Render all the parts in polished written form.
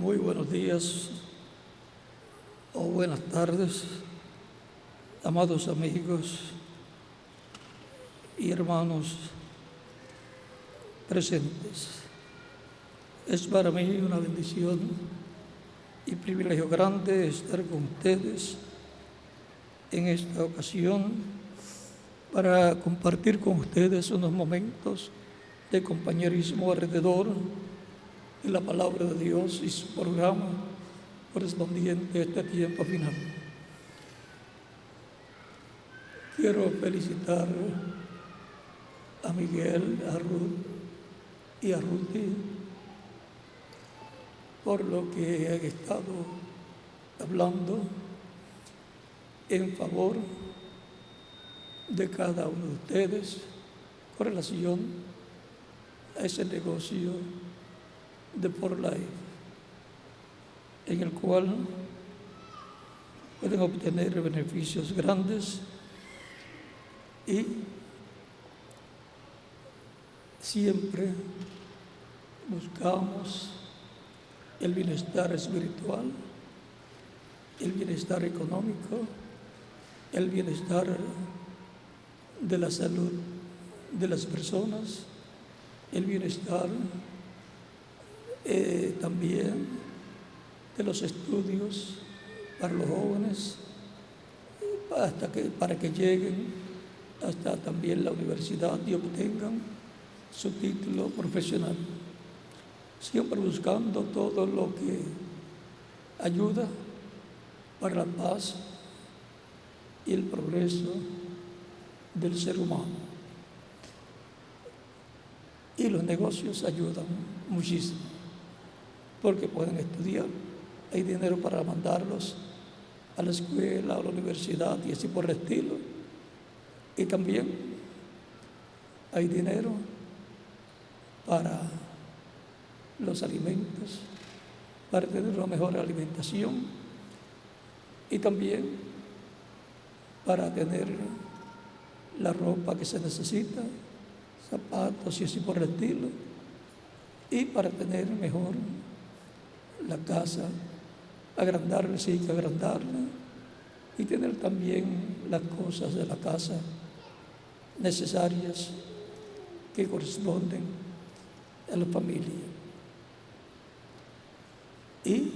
Muy buenos días o buenas tardes, amados amigos y hermanos presentes. Es para mí una bendición y privilegio grande estar con ustedes en esta ocasión para compartir con ustedes unos momentos de compañerismo alrededor de la palabra de Dios y su programa correspondiente a este tiempo final. Quiero felicitar a Miguel, a Ruth y a Ruthie por lo que han estado hablando en favor de cada uno de ustedes con relación a ese negocio de For Life, en el cual pueden obtener beneficios grandes y siempre buscamos el bienestar espiritual, el bienestar económico, el bienestar de la salud de las personas, el bienestar también de los estudios para los jóvenes, para que lleguen hasta también la universidad y obtengan su título profesional, siempre buscando todo lo que ayuda para la paz y el progreso del ser humano. Y los negocios ayudan muchísimo, porque pueden estudiar, hay dinero para mandarlos a la escuela, a la universidad y así por el estilo. Y también hay dinero para los alimentos, para tener una mejor alimentación y también para tener la ropa que se necesita, zapatos y así por el estilo, y para tener mejor la casa, agrandarla, sí hay que agrandarla, y tener también las cosas de la casa necesarias que corresponden a la familia. Y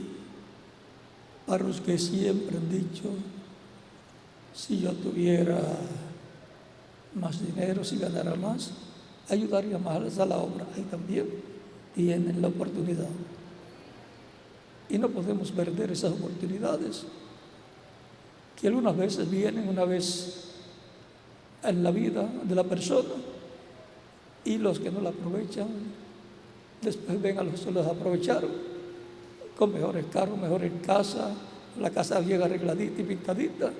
para los que siempre han dicho, si yo tuviera más dinero, si ganara más, ayudaría más a la obra. Ahí también tienen la oportunidad. Y no podemos perder esas oportunidades que algunas veces vienen una vez en la vida de la persona, y los que no la aprovechan después ven a los que los aprovecharon con mejores carros, mejores casas, la casa bien arregladita y pintadita,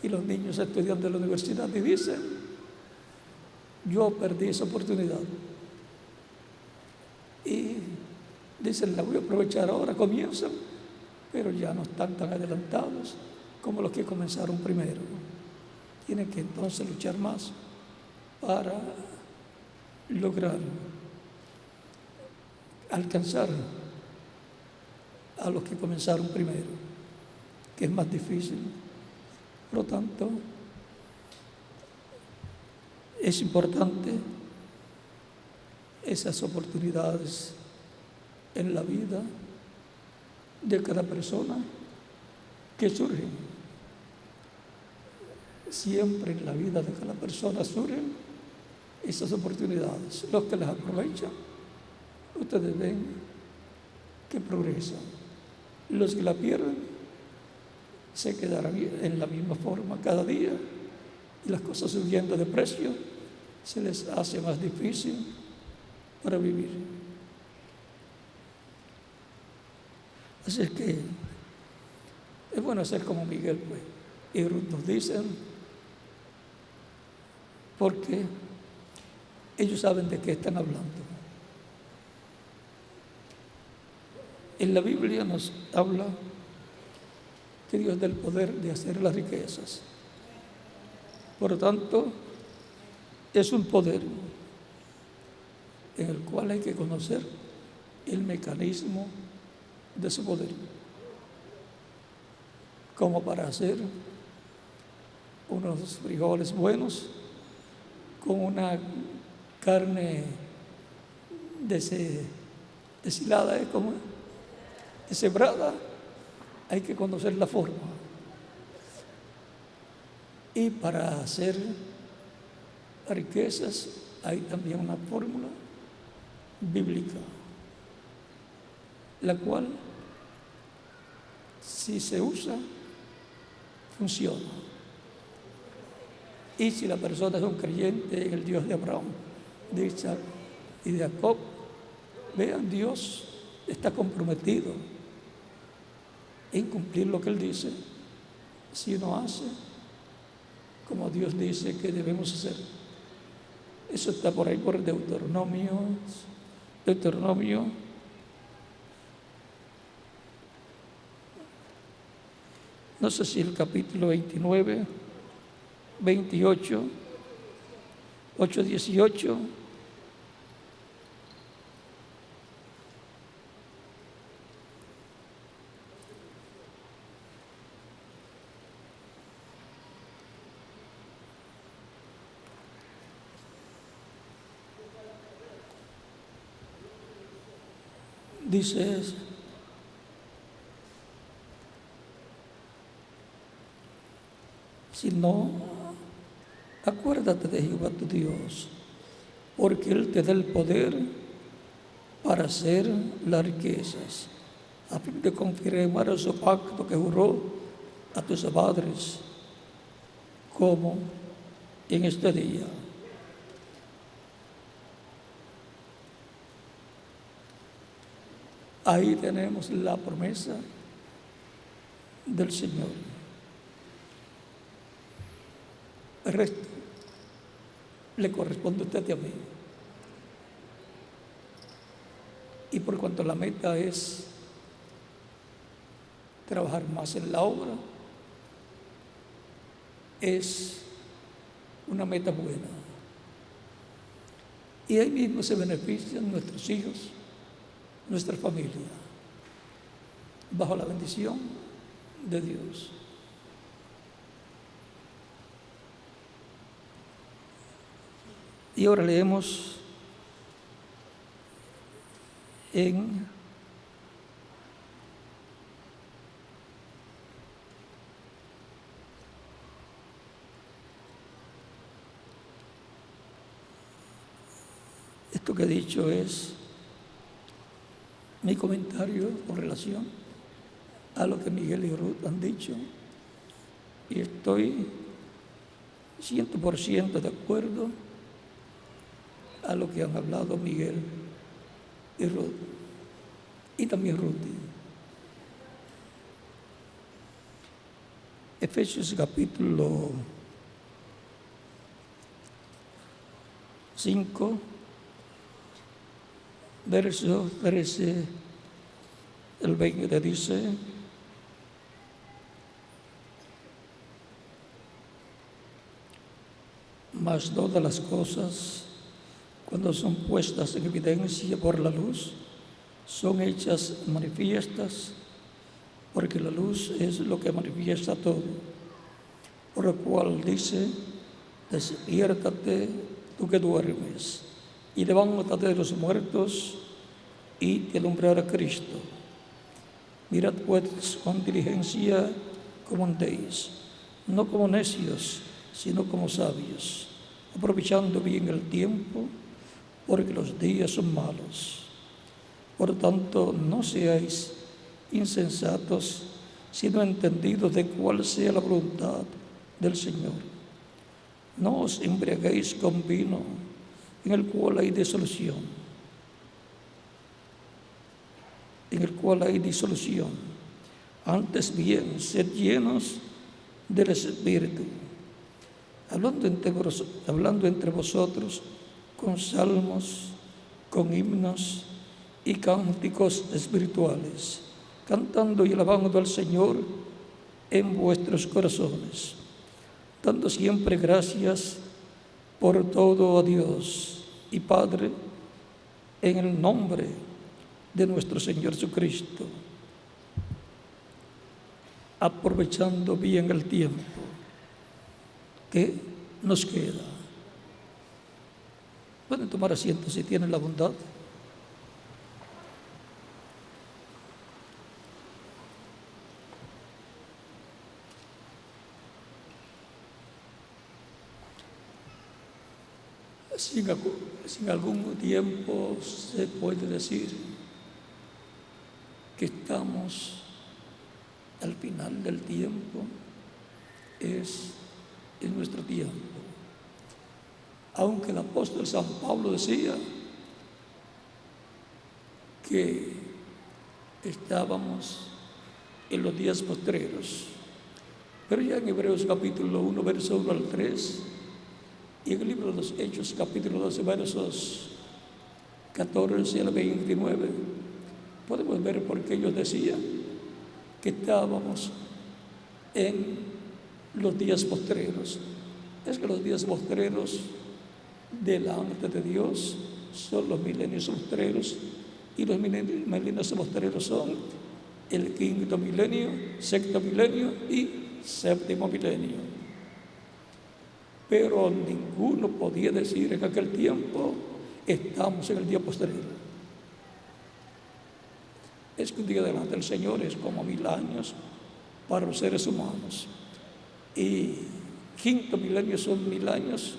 y los niños estudiando en la universidad y dicen: yo perdí esa oportunidad. Y dicen: la voy a aprovechar ahora, comienzan, pero ya no están tan adelantados como los que comenzaron primero. Tienen que entonces luchar más para lograr alcanzar a los que comenzaron primero, que es más difícil. Por lo tanto, es importante esas oportunidades en la vida de cada persona que surgen. Siempre en la vida de cada persona surgen esas oportunidades. Los que las aprovechan, ustedes ven que progresan. Los que la pierden se quedarán en la misma forma cada día, y las cosas subiendo de precio se les hace más difícil para vivir. Así es que es bueno hacer como Miguel, pues, y Ruth nos dicen, porque ellos saben de qué están hablando. En la Biblia nos habla que Dios da el poder de hacer las riquezas. Por lo tanto, es un poder en el cual hay que conocer el mecanismo de su poder, como para hacer unos frijoles buenos con una carne deshilada, como deshebrada. Hay que conocer la forma. Y para hacer riquezas hay también una fórmula bíblica, la cual, si se usa, funciona. Y si la persona es un creyente en el Dios de Abraham, de Isaac y de Jacob, vean, Dios está comprometido en cumplir lo que Él dice, si uno hace como Dios dice que debemos hacer. Eso está por ahí por Deuteronomio, no sé si el capítulo 29, 28, 8, 18. Dice, si no, acuérdate de Jehová tu Dios, porque Él te da el poder para hacer las riquezas, a fin de confirmar su pacto que juró a tus padres, como en este día. Ahí tenemos la promesa del Señor. El resto le corresponde a usted y a mí. Y por cuanto la meta es trabajar más en la obra, es una meta buena. Y ahí mismo se benefician nuestros hijos, nuestra familia, bajo la bendición de Dios. Y ahora leemos en esto que he dicho es mi comentario con relación a lo que Miguel y Ruth han dicho, y estoy 100% de acuerdo a lo que han hablado Miguel y Ruth, y también Ruth. Efesios capítulo 5, verso 13, el 20 dice: mas todas las cosas, cuando son puestas en evidencia por la luz, son hechas manifiestas, porque la luz es lo que manifiesta todo. Por lo cual dice: despiértate tú que duermes, y levántate de los muertos, y te alumbrará Cristo. Mirad pues con diligencia cómo andéis, no como necios, sino como sabios, aprovechando bien el tiempo, porque los días son malos. Por tanto, no seáis insensatos, sino entendidos de cuál sea la voluntad del Señor. No os embriaguéis con vino, en el cual hay disolución, antes bien, sed llenos del Espíritu, hablando entre vosotros con salmos, con himnos y cánticos espirituales, cantando y alabando al Señor en vuestros corazones, dando siempre gracias por todo a Dios y Padre, en el nombre de nuestro Señor Jesucristo, aprovechando bien el tiempo que nos queda. Pueden tomar asiento si tienen la bondad. Sin algún tiempo se puede decir que estamos al final del tiempo, es en nuestro tiempo. Aunque el apóstol San Pablo decía que estábamos en los días postreros, pero ya en Hebreos capítulo 1, verso 1 al 3, y en el libro de los Hechos, capítulo 12, versos 14 al 29, podemos ver por qué ellos decían que estábamos en los días postreros. Es que los días postreros delante de Dios son los milenios postreros, y los milenios postreros son el quinto milenio, sexto milenio y séptimo milenio. Pero ninguno podía decir en aquel tiempo estamos en el día postrero. Es que un día delante del Señor es como 1000 años para los seres humanos, y quinto milenio son 1000 años,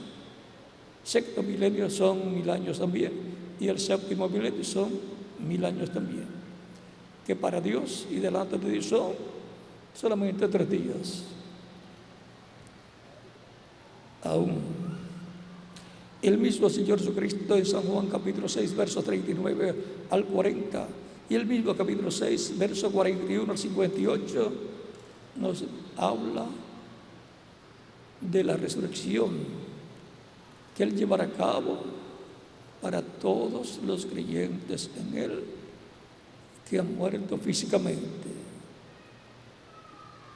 sexto milenio son 1000 años también, y el séptimo milenio son 1000 años también, que para Dios y delante de Dios son solamente 3 días. Aún el mismo Señor Jesucristo en San Juan capítulo 6, versos 39 al 40, y el mismo capítulo 6, verso 41 al 58, nos habla de la resurrección que Él llevará a cabo para todos los creyentes en Él que han muerto físicamente.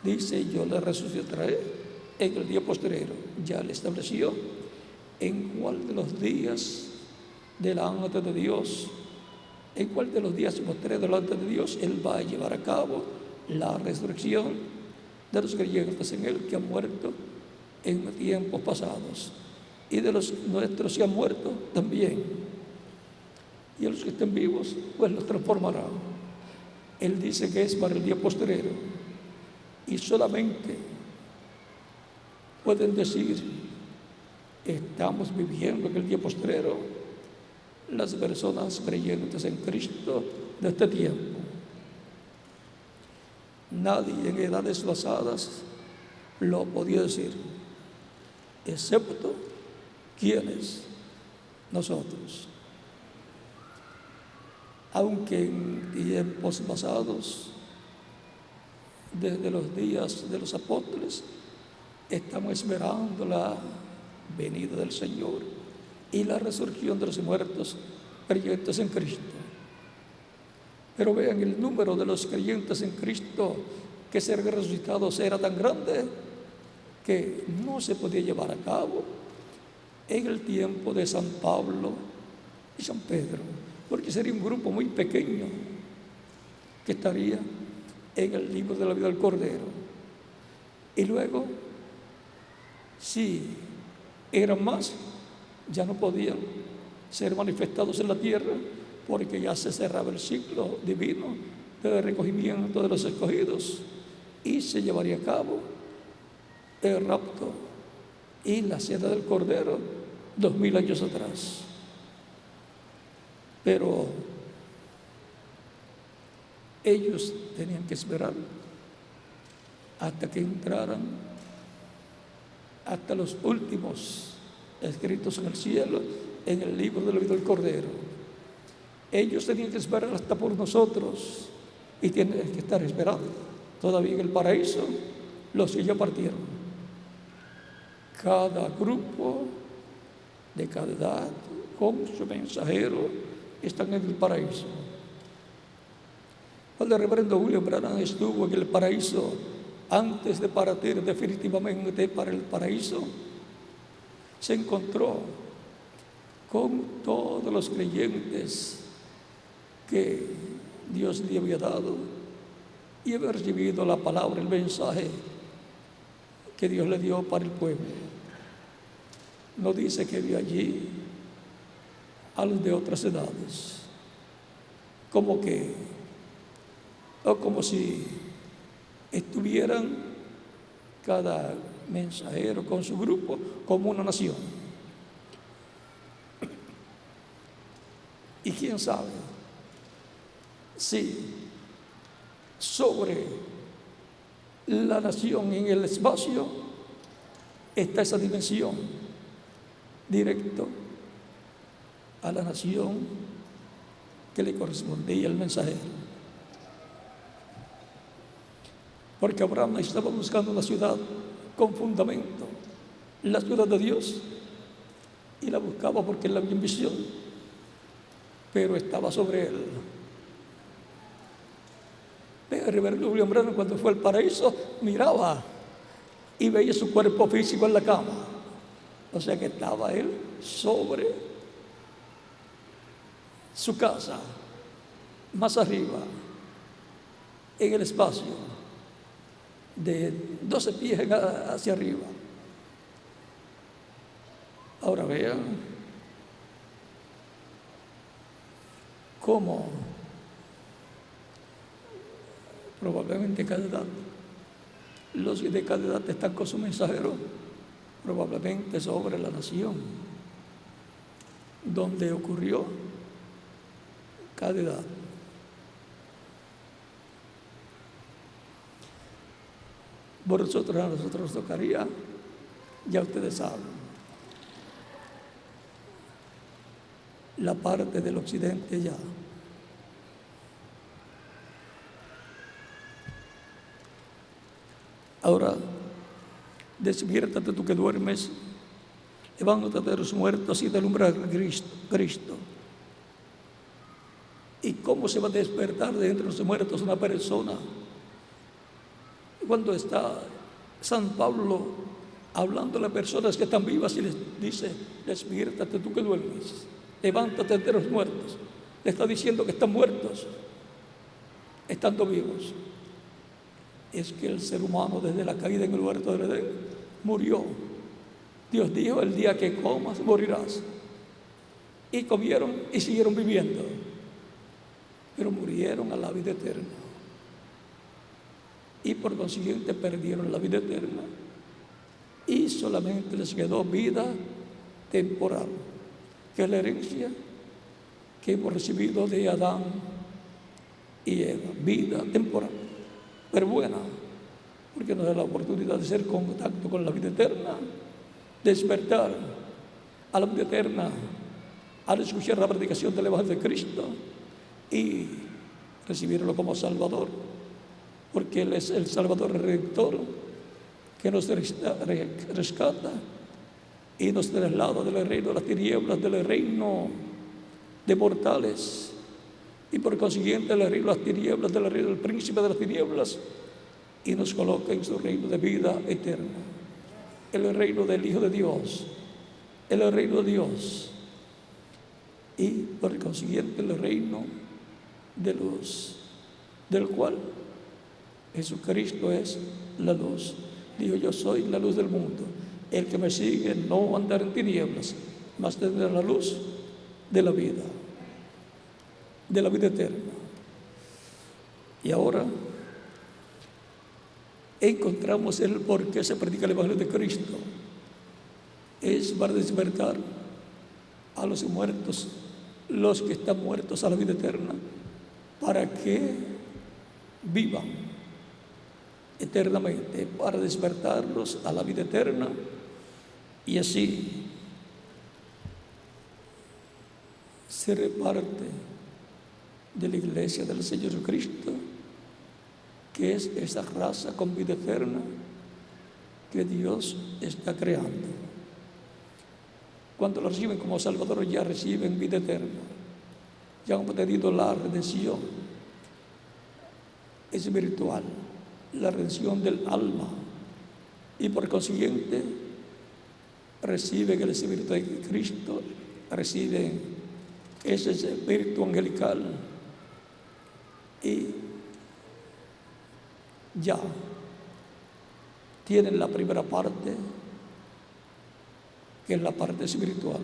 Dice: yo le resucitaré en el día postrero. Ya le estableció en cuál de los días delante de Dios, en cuál de los días postreros delante de Dios Él va a llevar a cabo la resurrección de los creyentes en Él que han muerto en tiempos pasados, y de los nuestros que han muerto también, y a los que estén vivos pues los transformará. Él dice que es para el día postrero, y solamente pueden decir estamos viviendo en el día postrero las personas creyentes en Cristo de este tiempo. Nadie en edades pasadas lo podía decir, excepto ¿quiénes? Nosotros. Aunque en tiempos pasados, desde los días de los apóstoles, estamos esperando la venida del Señor y la resurrección de los muertos creyentes en Cristo. Pero vean, el número de los creyentes en Cristo que ser resucitados era tan grande que no se podía llevar a cabo en el tiempo de San Pablo y San Pedro, porque sería un grupo muy pequeño que estaría en el libro de la vida del Cordero. Y luego, si eran más, ya no podían ser manifestados en la tierra, porque ya se cerraba el ciclo divino de recogimiento de los escogidos, y se llevaría a cabo el rapto y la cena del Cordero 2000 años atrás. Pero ellos tenían que esperar hasta que entraran hasta los últimos escritos en el cielo, en el libro de la vida del Cordero. Ellos tenían que esperar hasta por nosotros, y tienen que estar esperando todavía en el paraíso los que ya partieron. Cada grupo de cada edad con su mensajero están en el paraíso. Cuando el reverendo William Branham estuvo en el paraíso antes de partir definitivamente para el paraíso, se encontró con todos los creyentes que Dios le había dado y haber recibido la palabra, el mensaje que Dios le dio para el pueblo. No dice que vio allí a los de otras edades, como si estuvieran cada mensajero con su grupo como una nación. Y quién sabe si sobre la nación en el espacio está esa dimensión directo a la nación que le correspondía al mensajero. Porque Abraham estaba buscando una ciudad con fundamento, la ciudad de Dios, y la buscaba porque él la vio en visión, pero estaba sobre él. Reverendo William Branham, cuando fue al paraíso, miraba y veía su cuerpo físico en la cama. O sea que estaba él sobre su casa, más arriba, en el espacio, de 12 pies hacia arriba. Ahora vean cómo probablemente cada edad, los de cada edad están con su mensajero, probablemente sobre la nación donde ocurrió cada edad. Por nosotros, a nosotros nos tocaría, ya ustedes saben, la parte del occidente ya. Ahora, despiértate tú que duermes, levántate de los muertos y te alumbra Cristo. ¿Y cómo se va a despertar de entre los muertos una persona? Cuando está San Pablo hablando a las personas que están vivas y les dice, despiértate tú que duermes, levántate de los muertos. Le está diciendo que están muertos, estando vivos. Es que el ser humano desde la caída en el huerto del Edén murió. Dios dijo, el día que comas morirás. Y comieron y siguieron viviendo, pero murieron a la vida eterna. Y por consiguiente perdieron la vida eterna. Y solamente les quedó vida temporal, que es la herencia que hemos recibido de Adán y Eva. Vida temporal, pero buena, porque nos da la oportunidad de hacer contacto con la vida eterna, despertar a la vida eterna al escuchar la predicación del Evangelio de Cristo y recibirlo como Salvador, porque Él es el Salvador Redentor que nos rescata y nos traslada del reino de las tinieblas, del reino de mortales, y por consiguiente el reino de las tinieblas, del reino del príncipe de las tinieblas, y nos coloca en su reino de vida eterna, el reino del Hijo de Dios, el reino de Dios, y por consiguiente el reino de luz, del cual Jesucristo es la luz. Dijo, yo soy la luz del mundo, el que me sigue no andará en tinieblas, mas tendrá la luz de la vida eterna. Y ahora encontramos el por qué se predica el Evangelio de Cristo. Es para despertar a los muertos, los que están muertos a la vida eterna, para que vivan eternamente, para despertarlos a la vida eterna, y así ser parte de la iglesia del Señor Jesucristo, que es esa raza con vida eterna que Dios está creando. Cuando lo reciben como Salvador, ya reciben vida eterna, ya han obtenido la redención espiritual, la redención del alma, y por consiguiente reciben el Espíritu de Cristo, reciben ese espíritu angelical, y ya tienen la primera parte, que es la parte espiritual.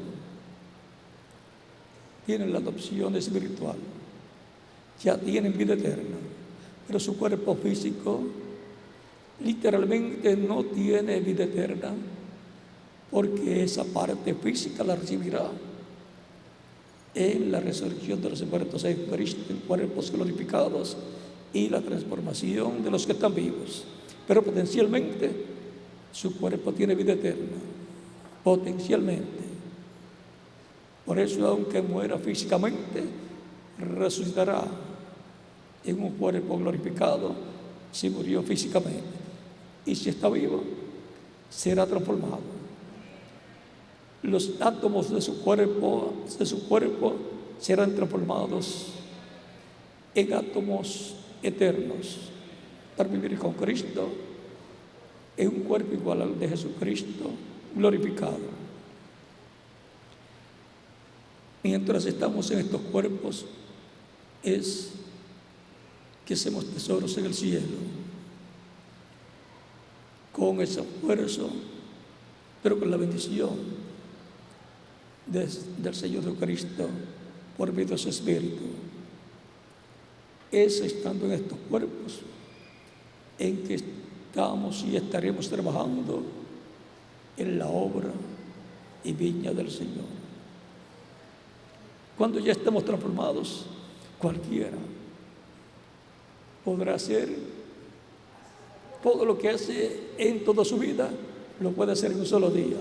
Tienen la adopción espiritual, ya tienen vida eterna, pero su cuerpo físico literalmente no tiene vida eterna, porque esa parte física la recibirá en la resurrección de los muertos en Cristo, en cuerpos glorificados y la transformación de los que están vivos. Pero potencialmente su cuerpo tiene vida eterna, potencialmente. Por eso, aunque muera físicamente, resucitará en un cuerpo glorificado si murió físicamente. Y si está vivo, será transformado. Los átomos de su cuerpo serán transformados en átomos eternos para vivir con Cristo en un cuerpo igual al de Jesucristo glorificado. Mientras estamos en estos cuerpos, es que hacemos tesoros en el cielo, con ese esfuerzo, pero con la bendición del Señor Jesucristo por medio de su Espíritu. Es estando en estos cuerpos en que estamos y estaremos trabajando en la obra y viña del Señor. Cuando ya estemos transformados, cualquiera podrá hacer todo lo que hace en toda su vida, lo puede hacer en un solo día.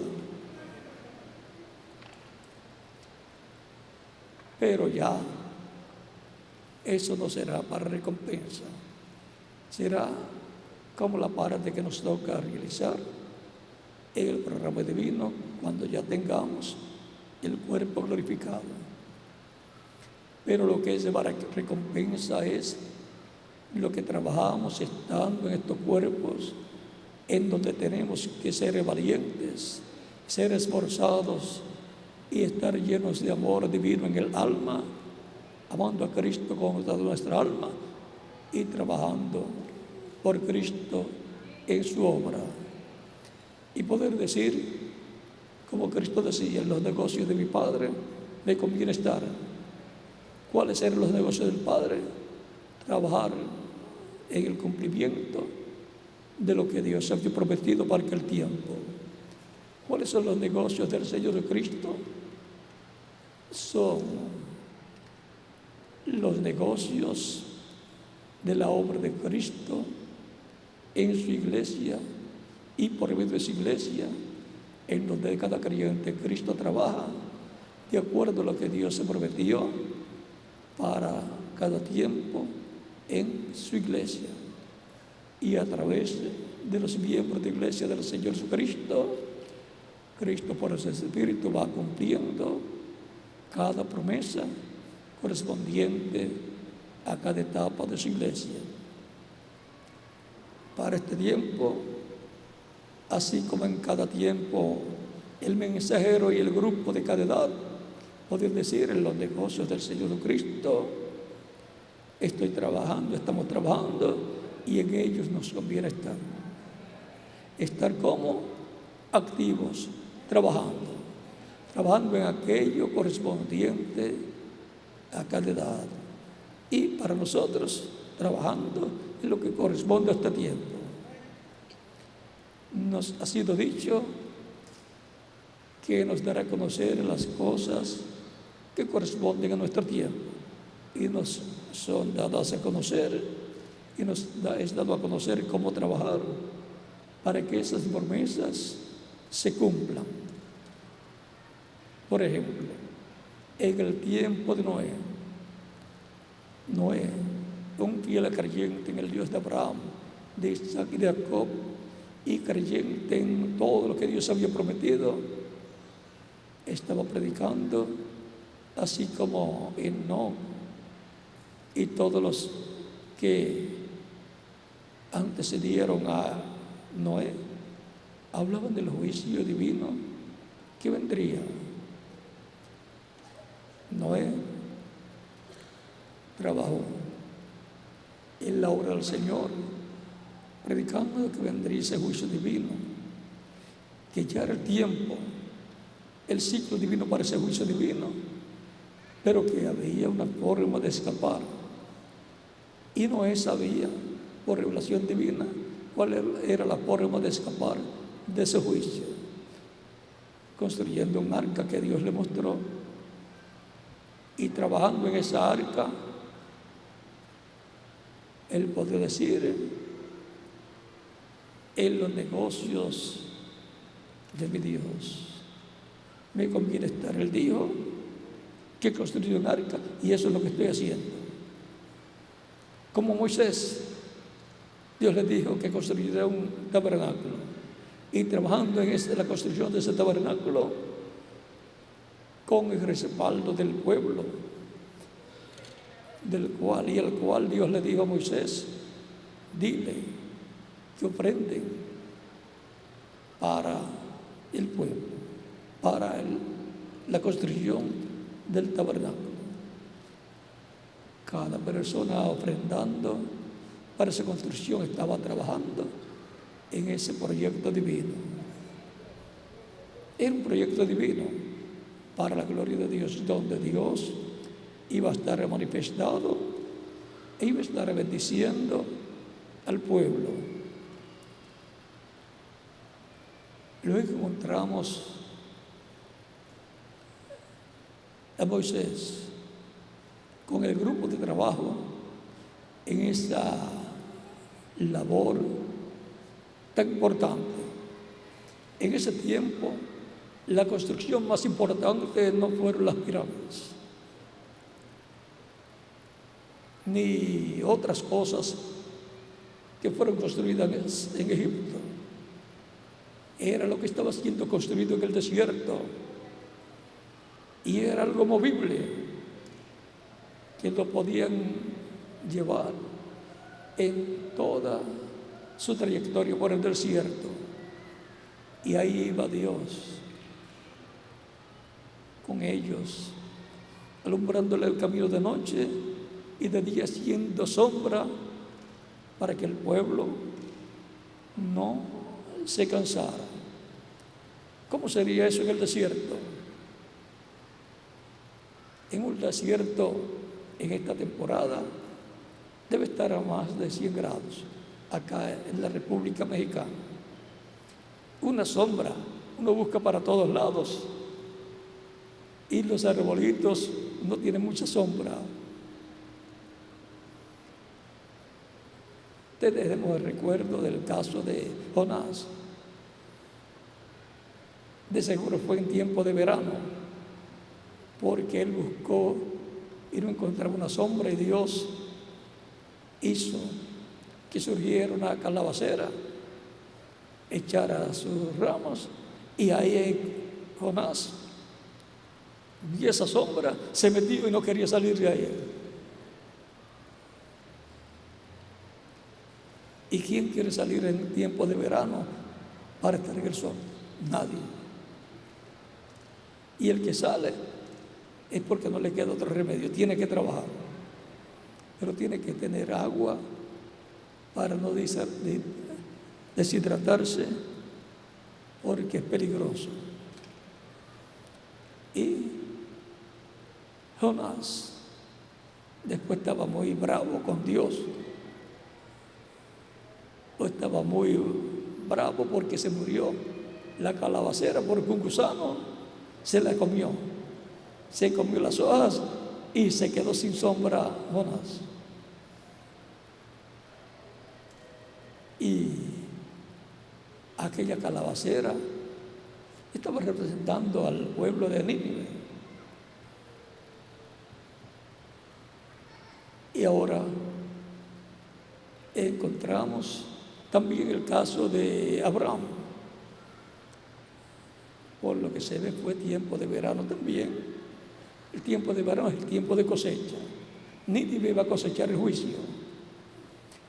Pero ya eso no será para recompensa, será como la parte que nos toca realizar en el programa divino cuando ya tengamos el cuerpo glorificado. Pero lo que es de recompensa es lo que trabajamos estando en estos cuerpos, en donde tenemos que ser valientes, ser esforzados y estar llenos de amor divino en el alma, amando a Cristo con toda nuestra alma y trabajando por Cristo en su obra. Y poder decir, como Cristo decía, en los negocios de mi Padre me conviene estar. ¿Cuáles eran los negocios del Padre? Trabajar en el cumplimiento de lo que Dios había prometido para aquel tiempo. ¿Cuáles son los negocios del Señor de Cristo? Son los negocios de la obra de Cristo en su iglesia y por medio de su iglesia, en donde cada creyente de Cristo trabaja de acuerdo a lo que Dios se prometió para cada tiempo en su iglesia. Y a través de los miembros de la iglesia del Señor Jesucristo, Cristo por su Espíritu va cumpliendo cada promesa correspondiente a cada etapa de su iglesia. Para este tiempo, así como en cada tiempo, el mensajero y el grupo de cada edad, pueden decir en los negocios del Señor Jesucristo, estoy trabajando, estamos trabajando, y en ellos nos conviene estar. Estar como activos, trabajando en aquello correspondiente a cada edad. Y para nosotros, trabajando en lo que corresponde a este tiempo. Nos ha sido dicho que nos dará a conocer las cosas que corresponden a nuestro tiempo y nos son dadas a conocer y nos es dado a conocer cómo trabajar para que esas promesas se cumplan. Por ejemplo, en el tiempo de Noé, un fiel creyente en el Dios de Abraham, de Isaac y de Jacob, y creyente en todo lo que Dios había prometido, estaba predicando, así como Enoc y todos los que antecedieron a Noé, hablaban del juicio divino que vendría. Noé trabajó en la obra del Señor predicando que vendría ese juicio divino, que ya era el tiempo, el ciclo divino para ese juicio divino, pero que había una forma de escapar. Y Noé sabía, por revelación divina, cuál era la forma de escapar de ese juicio, construyendo un arca que Dios le mostró y trabajando en esa arca. Él podía decir: en los negocios de mi Dios me conviene estar. Él dijo que construyó un arca, y eso es lo que estoy haciendo. Como Moisés, Dios le dijo que construiría un tabernáculo, y trabajando en la construcción de ese tabernáculo, con el respaldo del pueblo, al cual Dios le dijo a Moisés: dile que ofrenden para el pueblo, para la construcción del tabernáculo. Cada persona ofrendando para esa construcción estaba trabajando en ese proyecto divino. Era un proyecto divino para la gloria de Dios, donde Dios iba a estar manifestado e iba a estar bendiciendo al pueblo. Luego encontramos a Moisés con el grupo de trabajo en esa labor tan importante. En ese tiempo, la construcción más importante no fueron las pirámides, ni otras cosas que fueron construidas en Egipto. Era lo que estaba siendo construido en el desierto, y era algo movible que lo podían llevar en toda su trayectoria por el desierto. Y ahí iba Dios con ellos, alumbrándole el camino de noche y de día, siendo sombra para que el pueblo no se cansara. ¿Cómo sería eso en el desierto? En un desierto, en esta temporada, debe estar a más de 100 grados, acá en la República Mexicana. Una sombra, uno busca para todos lados, y los arbolitos no tienen mucha sombra. Tenemos el recuerdo del caso de Jonás. De seguro fue en tiempo de verano, porque él buscó y no encontraba una sombra, y Dios hizo que surgiera una calabacera, echara sus ramas, y ahí Jonás vio esa sombra, se metió y no quería salir de ahí. ¿Y quién quiere salir en tiempo de verano para estar en el sol? Nadie. Y el que sale es porque no le queda otro remedio, tiene que trabajar, pero tiene que tener agua para no deshidratarse, porque es peligroso. Y Jonás después estaba muy bravo con Dios, o estaba muy bravo porque se murió la calabacera, porque un gusano se la comió. Se comió las hojas y se quedó sin sombra Jonás. Y aquella calabacera estaba representando al pueblo de Nínive. Y ahora encontramos también el caso de Abraham. Por lo que se ve, fue tiempo de verano también. El tiempo de verano es el tiempo de cosecha. Nínive iba a cosechar el juicio.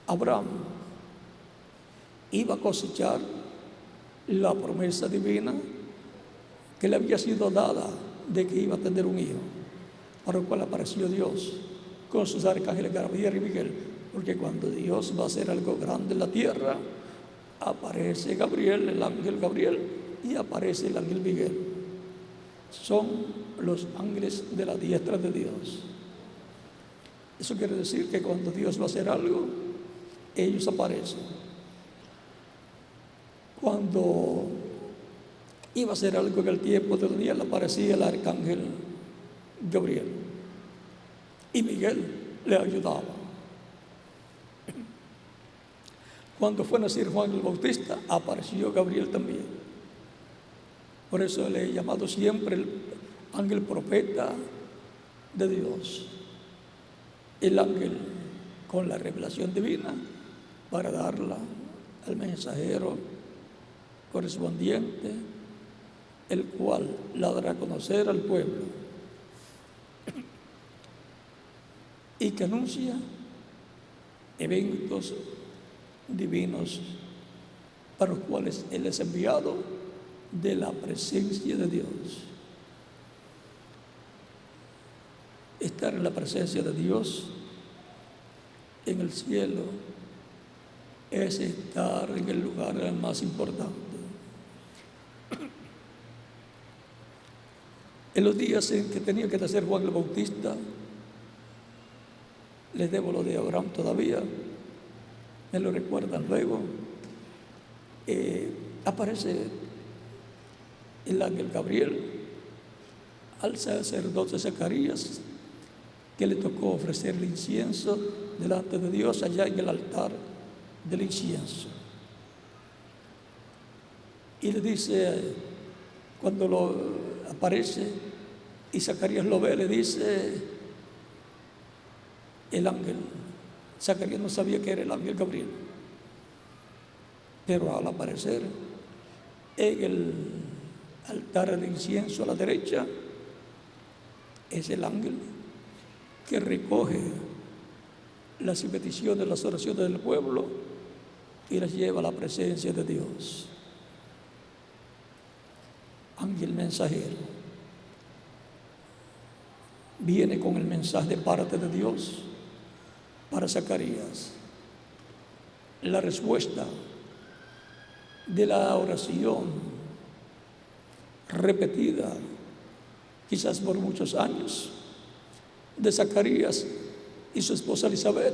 Abraham iba a cosechar la promesa divina que le había sido dada de que iba a tener un hijo, para el cual apareció Dios con sus arcángeles Gabriel y Miguel, Porque cuando Dios va a hacer algo grande en la tierra, aparece Gabriel, el ángel Gabriel, y aparece el ángel Miguel. Son los ángeles de la diestra de Dios. Eso quiere decir que cuando Dios va a hacer algo, ellos aparecen. Cuando iba a hacer algo en el tiempo de Daniel, aparecía el arcángel Gabriel y Miguel le ayudaba. Cuando fue a nacer Juan el Bautista, apareció Gabriel también. Por eso le he llamado siempre el ángel profeta de Dios, el ángel con la revelación divina para darla al mensajero correspondiente, el cual la dará a conocer al pueblo y que anuncia eventos divinos para los cuales Él es enviado de la presencia de Dios. Estar en la presencia de Dios en el cielo es estar en el lugar más importante. En los días en que tenía que nacer Juan el Bautista, les debo lo de Abraham todavía, me lo recuerdan luego, aparece el ángel Gabriel al sacerdote Zacarías, que le tocó ofrecerle incienso delante de Dios allá en el altar del incienso. Y le dice, cuando lo aparece y Zacarías lo ve, le dice el ángel. Zacarías no sabía que era el ángel Gabriel, pero al aparecer en el altar del incienso a la derecha, es el ángel que recoge las peticiones, las oraciones del pueblo y las lleva a la presencia de Dios. Ángel mensajero viene con el mensaje de parte de Dios para Zacarías. La respuesta de la oración repetida, quizás por muchos años, de Zacarías y su esposa Elizabeth,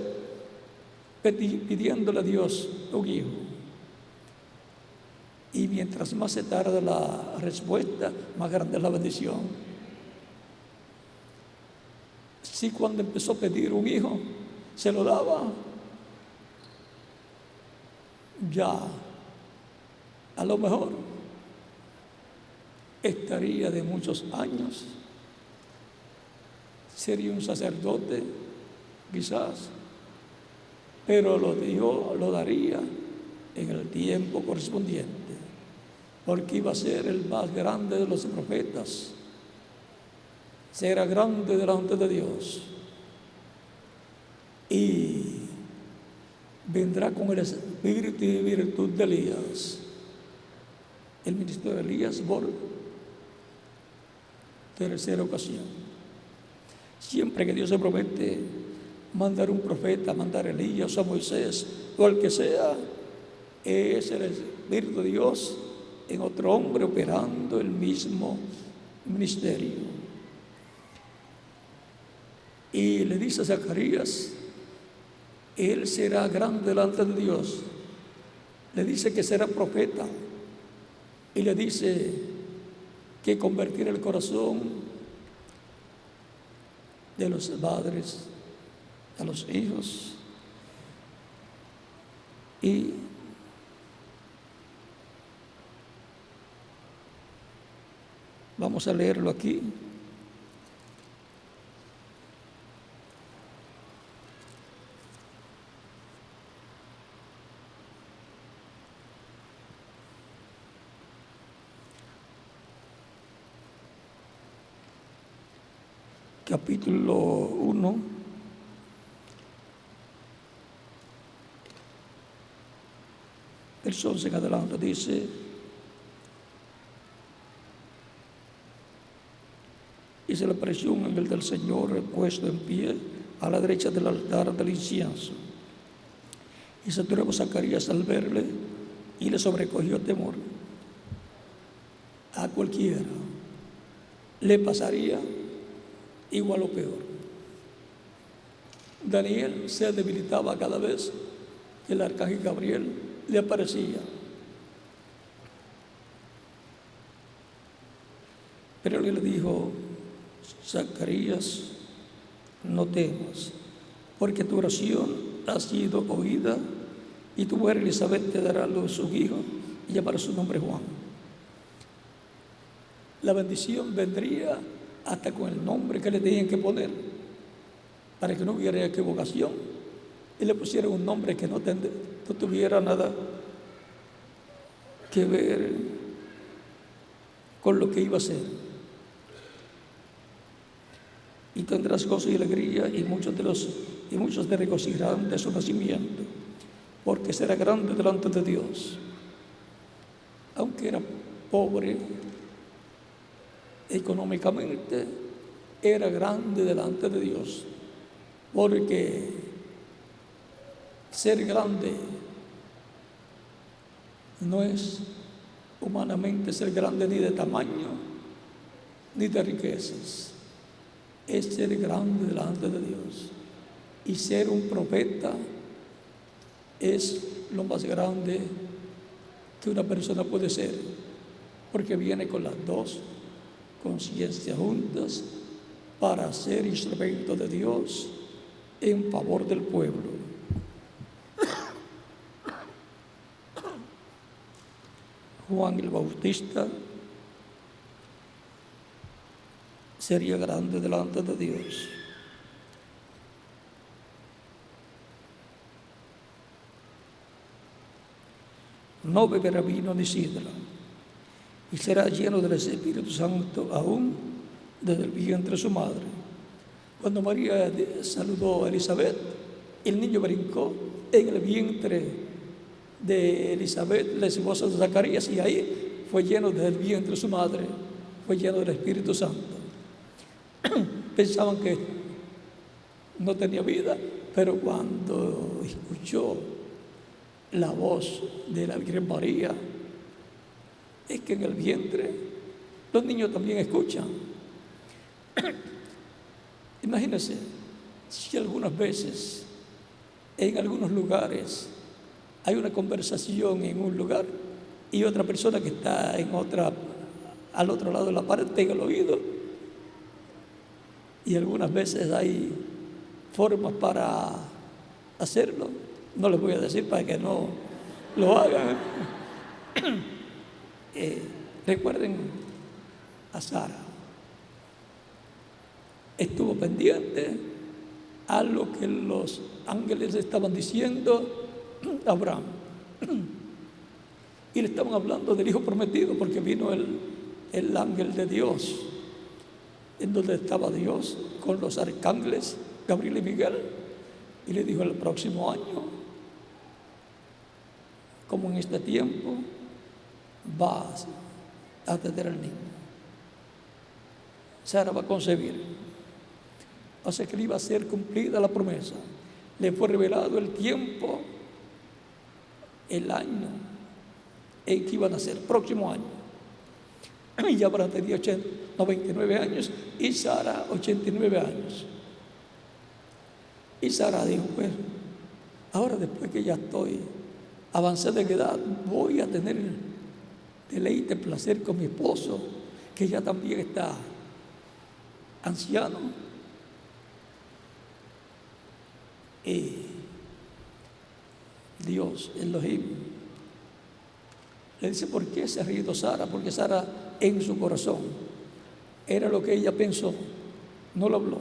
pidiéndole a Dios un hijo. Y mientras más se tarda la respuesta, más grande es la bendición. Si cuando empezó a pedir un hijo, se lo daba, ya a lo mejor estaría de muchos años, sería un sacerdote quizás, pero lo daría en el tiempo correspondiente, porque iba a ser el más grande de los profetas, será grande delante de Dios y vendrá con el espíritu y virtud de Elías. El ministerio de Elías por tercera ocasión. Siempre que Dios se promete mandar un profeta, mandar a Elías o a Moisés o al que sea, es el Espíritu de Dios en otro hombre operando el mismo ministerio. Y le dice a Zacarías, él será grande delante de Dios. Le dice que será profeta y le dice que convertirá el corazón de los padres a los hijos. Y vamos a leerlo aquí. Capítulo 1, verso 11 en adelante, dice: y se le apareció un ángel del Señor puesto en pie a la derecha del altar del incienso. Y se tuvo Zacarías al verle y le sobrecogió temor. A cualquiera le pasaría igual o peor. Daniel se debilitaba cada vez que el arcángel Gabriel le aparecía. Pero él le dijo: Zacarías, no temas, porque tu oración ha sido oída, y tu mujer Elizabeth te dará a luz un hijo y llamará su nombre Juan. La bendición vendría hasta con el nombre que le tenían que poner, para que no hubiera equivocación, y le pusieron un nombre que no tuviera nada que ver con lo que iba a ser. Y tendrás gozo y alegría, y muchos te regocijarán de su nacimiento, porque será grande delante de Dios. Aunque era pobre económicamente, era grande delante de Dios, porque ser grande no es humanamente ser grande ni de tamaño ni de riquezas. Es ser grande delante de Dios. Y ser un profeta es lo más grande que una persona puede ser, porque viene con las dos conciencias juntas para ser instrumento de Dios en favor del pueblo. Juan el Bautista sería grande delante de Dios. No beberá vino ni sidra, y será lleno del Espíritu Santo aún desde el vientre de su madre. Cuando María saludó a Elizabeth, el niño brincó en el vientre de Elizabeth, la esposa de Zacarías, y ahí fue lleno desde el vientre de su madre, fue lleno del Espíritu Santo. Pensaban que no tenía vida, pero cuando escuchó la voz de la Virgen María, es que en el vientre los niños también escuchan. Imagínense si algunas veces en algunos lugares hay una conversación en un lugar y otra persona que está al otro lado de la pared tenga el oído, y algunas veces hay formas para hacerlo. No les voy a decir para que no lo hagan. Recuerden a Sara. Estuvo pendiente a lo que los ángeles estaban diciendo a Abraham. Y le estaban hablando del hijo prometido, porque vino el ángel de Dios, en donde estaba Dios con los arcángeles Gabriel y Miguel, y le dijo: el próximo año, como en este tiempo, vas a tener al niño. Sara va a concebir. O sea que le iba a ser cumplida la promesa. Le fue revelado el tiempo, el año en que iba a nacer, próximo año. Y ya Abraham tenía 99 años y Sara 89 años. Y Sara dijo: pues ahora, después que ya estoy avanzada en edad, voy a tener deleite, placer con mi esposo, que ya también está anciano. Y Dios, Elohim, le dice: ¿por qué se ha reído Sara? Porque Sara, en su corazón, era lo que ella pensó, no lo habló.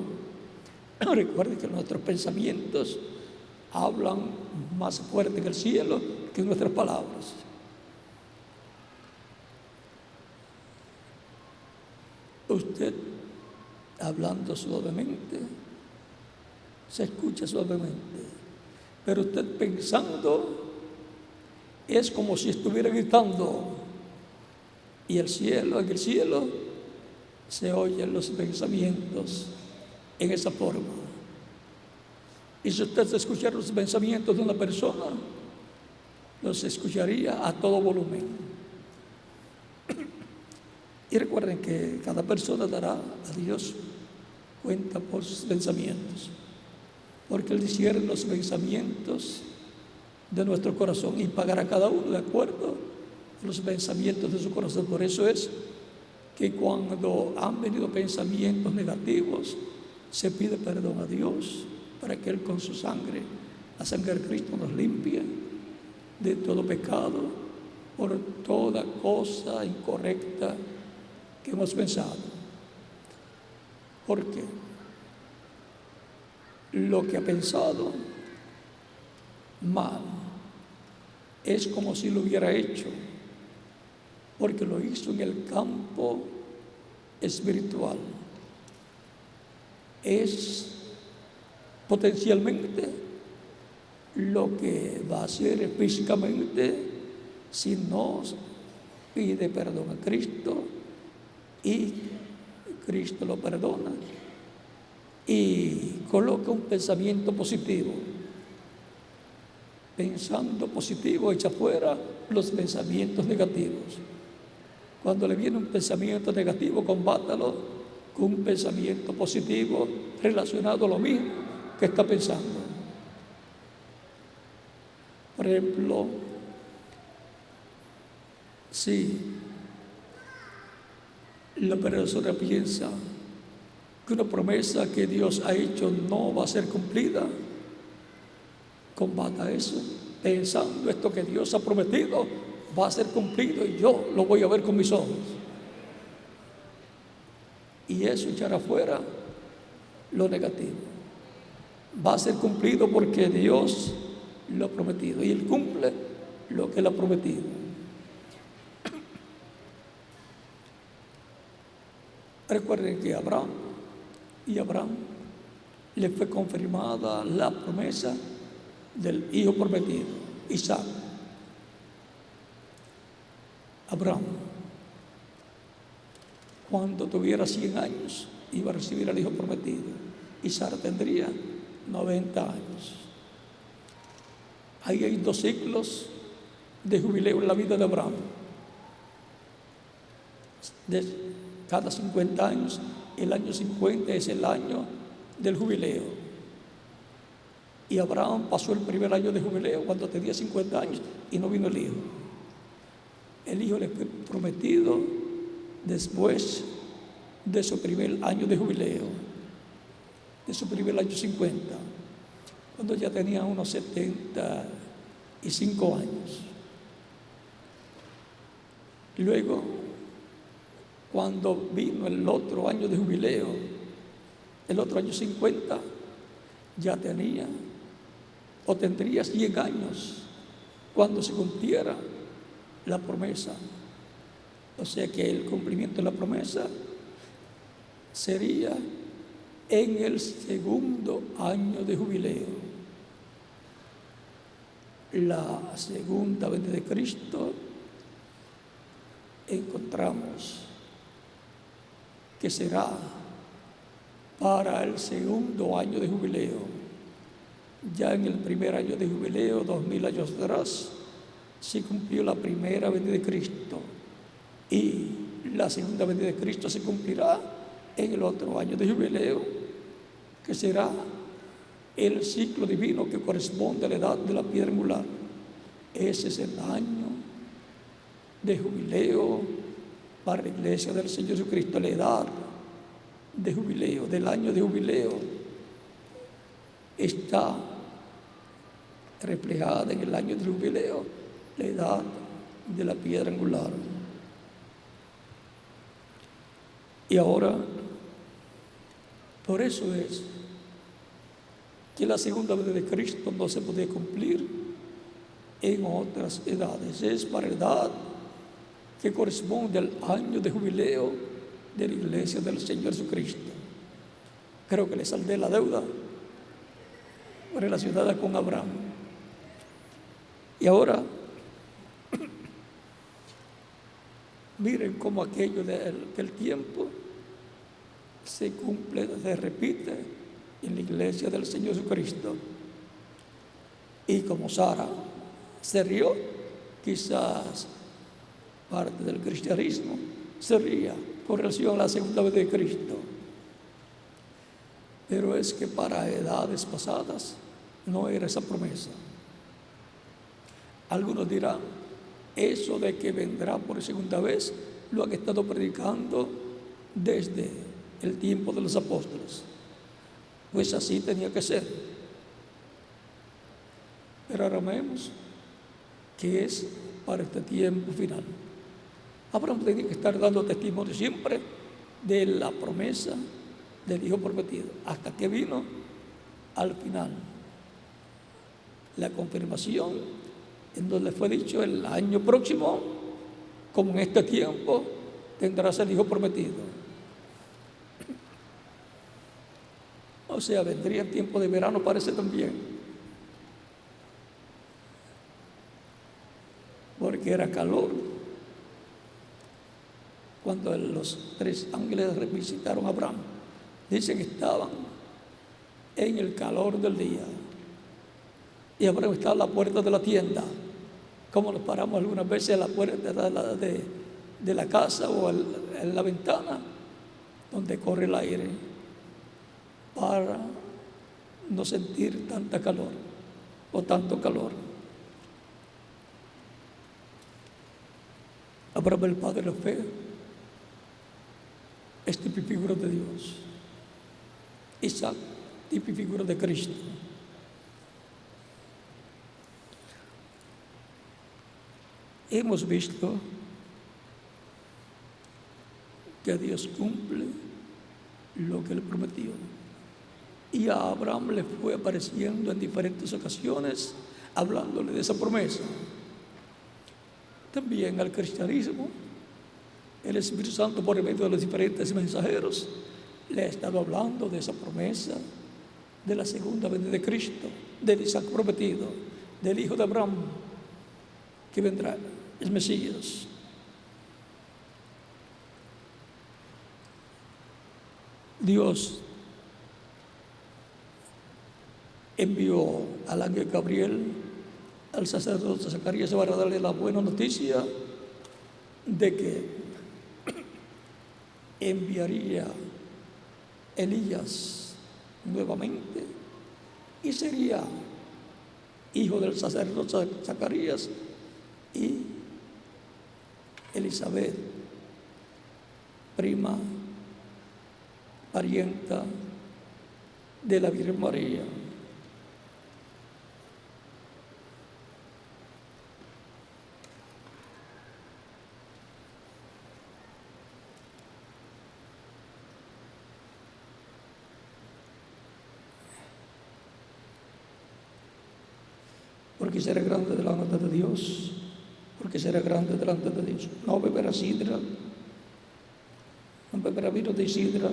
Recuerden que nuestros pensamientos hablan más fuerte que el cielo, que nuestras palabras. Usted, hablando suavemente, se escucha suavemente, pero usted pensando es como si estuviera gritando, y en el cielo se oyen los pensamientos en esa forma. Y si usted escuchara los pensamientos de una persona, los escucharía a todo volumen. Y recuerden que cada persona dará a Dios cuenta por sus pensamientos, porque Él discierne los pensamientos de nuestro corazón y pagará cada uno de acuerdo a los pensamientos de su corazón. Por eso es que cuando han venido pensamientos negativos, se pide perdón a Dios para que Él con su sangre, la sangre de Cristo, nos limpie de todo pecado, por toda cosa incorrecta que hemos pensado. Porque lo que ha pensado mal es como si lo hubiera hecho, porque lo hizo en el campo espiritual. Es potencialmente lo que va a hacer físicamente si no pide perdón a Cristo y Cristo lo perdona y coloca un pensamiento positivo. Pensando positivo, echa fuera los pensamientos negativos. Cuando le viene un pensamiento negativo, combátalo con un pensamiento positivo relacionado a lo mismo que está pensando. Por ejemplo, si la persona piensa que una promesa que Dios ha hecho no va a ser cumplida, combata eso, pensando esto que Dios ha prometido va a ser cumplido y yo lo voy a ver con mis ojos. Y eso echará fuera lo negativo. Va a ser cumplido porque Dios lo ha prometido y Él cumple lo que Él ha prometido. Recuerden que Abraham le fue confirmada la promesa del hijo prometido, Isaac. Abraham, cuando tuviera 100 años, iba a recibir al hijo prometido. Isaac tendría 90 años. Ahí hay 2 ciclos de jubileo en la vida de Abraham. De cada 50 años, el año 50 es el año del jubileo. Y Abraham pasó el primer año de jubileo cuando tenía 50 años y no vino el hijo. El hijo le fue prometido después de su primer año de jubileo, de su primer año 50, cuando ya tenía unos 75 años. Luego, cuando vino el otro año de jubileo, el otro año 50, ya tenía o tendría 100 años cuando se cumpliera la promesa. O sea que el cumplimiento de la promesa sería en el segundo año de jubileo. La segunda venida de Cristo encontramos que será para el segundo año de jubileo. Ya en el primer año de jubileo, 2000 años atrás, se cumplió la primera venida de Cristo y la segunda venida de Cristo se cumplirá en el otro año de jubileo, que será el ciclo divino que corresponde a la edad de la piedra angular. Ese es el año de jubileo para la iglesia del Señor Jesucristo, la edad de jubileo, del año de jubileo, está reflejada en el año del jubileo, la edad de la piedra angular. Y ahora, por eso es que la segunda venida de Cristo no se puede cumplir en otras edades. Es para la edad que corresponde al año de jubileo de la iglesia del Señor Jesucristo. Creo que le saldé la deuda relacionada con Abraham. Y ahora, miren cómo aquello del tiempo se cumple, se repite en la iglesia del Señor Jesucristo. Y como Sara se rió, quizás parte del cristianismo se ría con relación a la segunda vez de Cristo. Pero es que para edades pasadas no era esa promesa. Algunos dirán, eso de que vendrá por segunda vez lo han estado predicando desde el tiempo de los apóstoles. Pues así tenía que ser. Pero ahora vemos que es para este tiempo final. Abraham tenía que estar dando testimonio siempre de la promesa del Hijo prometido, hasta que vino al final la confirmación, en donde fue dicho: el año próximo, como en este tiempo, tendrás el Hijo prometido. O sea, vendría el tiempo de verano, parece también, porque era calor. Cuando los 3 ángeles visitaron a Abraham, dicen que estaban en el calor del día. Y Abraham estaba a la puerta de la tienda, como nos paramos algunas veces a la puerta de la casa o en la ventana donde corre el aire, para no sentir tanta calor o tanto calor. Abraham, el padre de la fe, es tipifigura de Dios. Isaac, tipifigura de Cristo. Hemos visto que Dios cumple lo que le prometió. Y a Abraham le fue apareciendo en diferentes ocasiones, hablándole de esa promesa. También al cristianismo, el Espíritu Santo, por medio de los diferentes mensajeros, le ha estado hablando de esa promesa de la segunda venida de Cristo, del Isaac prometido, del hijo de Abraham, que vendrá, el Mesías. Dios envió al ángel Gabriel al sacerdote Zacarías para darle la buena noticia de que enviaría Elías nuevamente y sería hijo del sacerdote Zacarías y Elizabeth, prima, parienta de la Virgen María. Porque será grande delante de Dios, porque será grande delante de Dios. No beberá sidra, no beberá vino de sidra,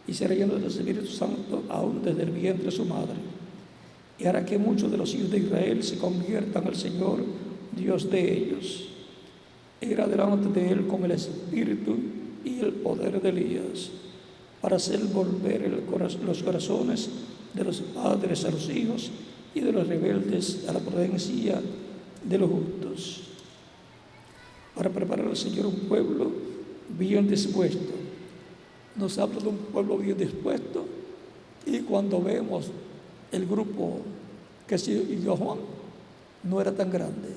y será lleno del Espíritu Santo aún desde el vientre de su madre. Y hará que muchos de los hijos de Israel se conviertan al Señor, Dios de ellos. Irá delante de él con el espíritu y el poder de Elías, para hacer volver los corazones de los padres a los hijos y de los rebeldes a la prudencia de los justos, para preparar al Señor un pueblo bien dispuesto. Nos habla de un pueblo bien dispuesto, y cuando vemos el grupo que siguió Juan, no era tan grande,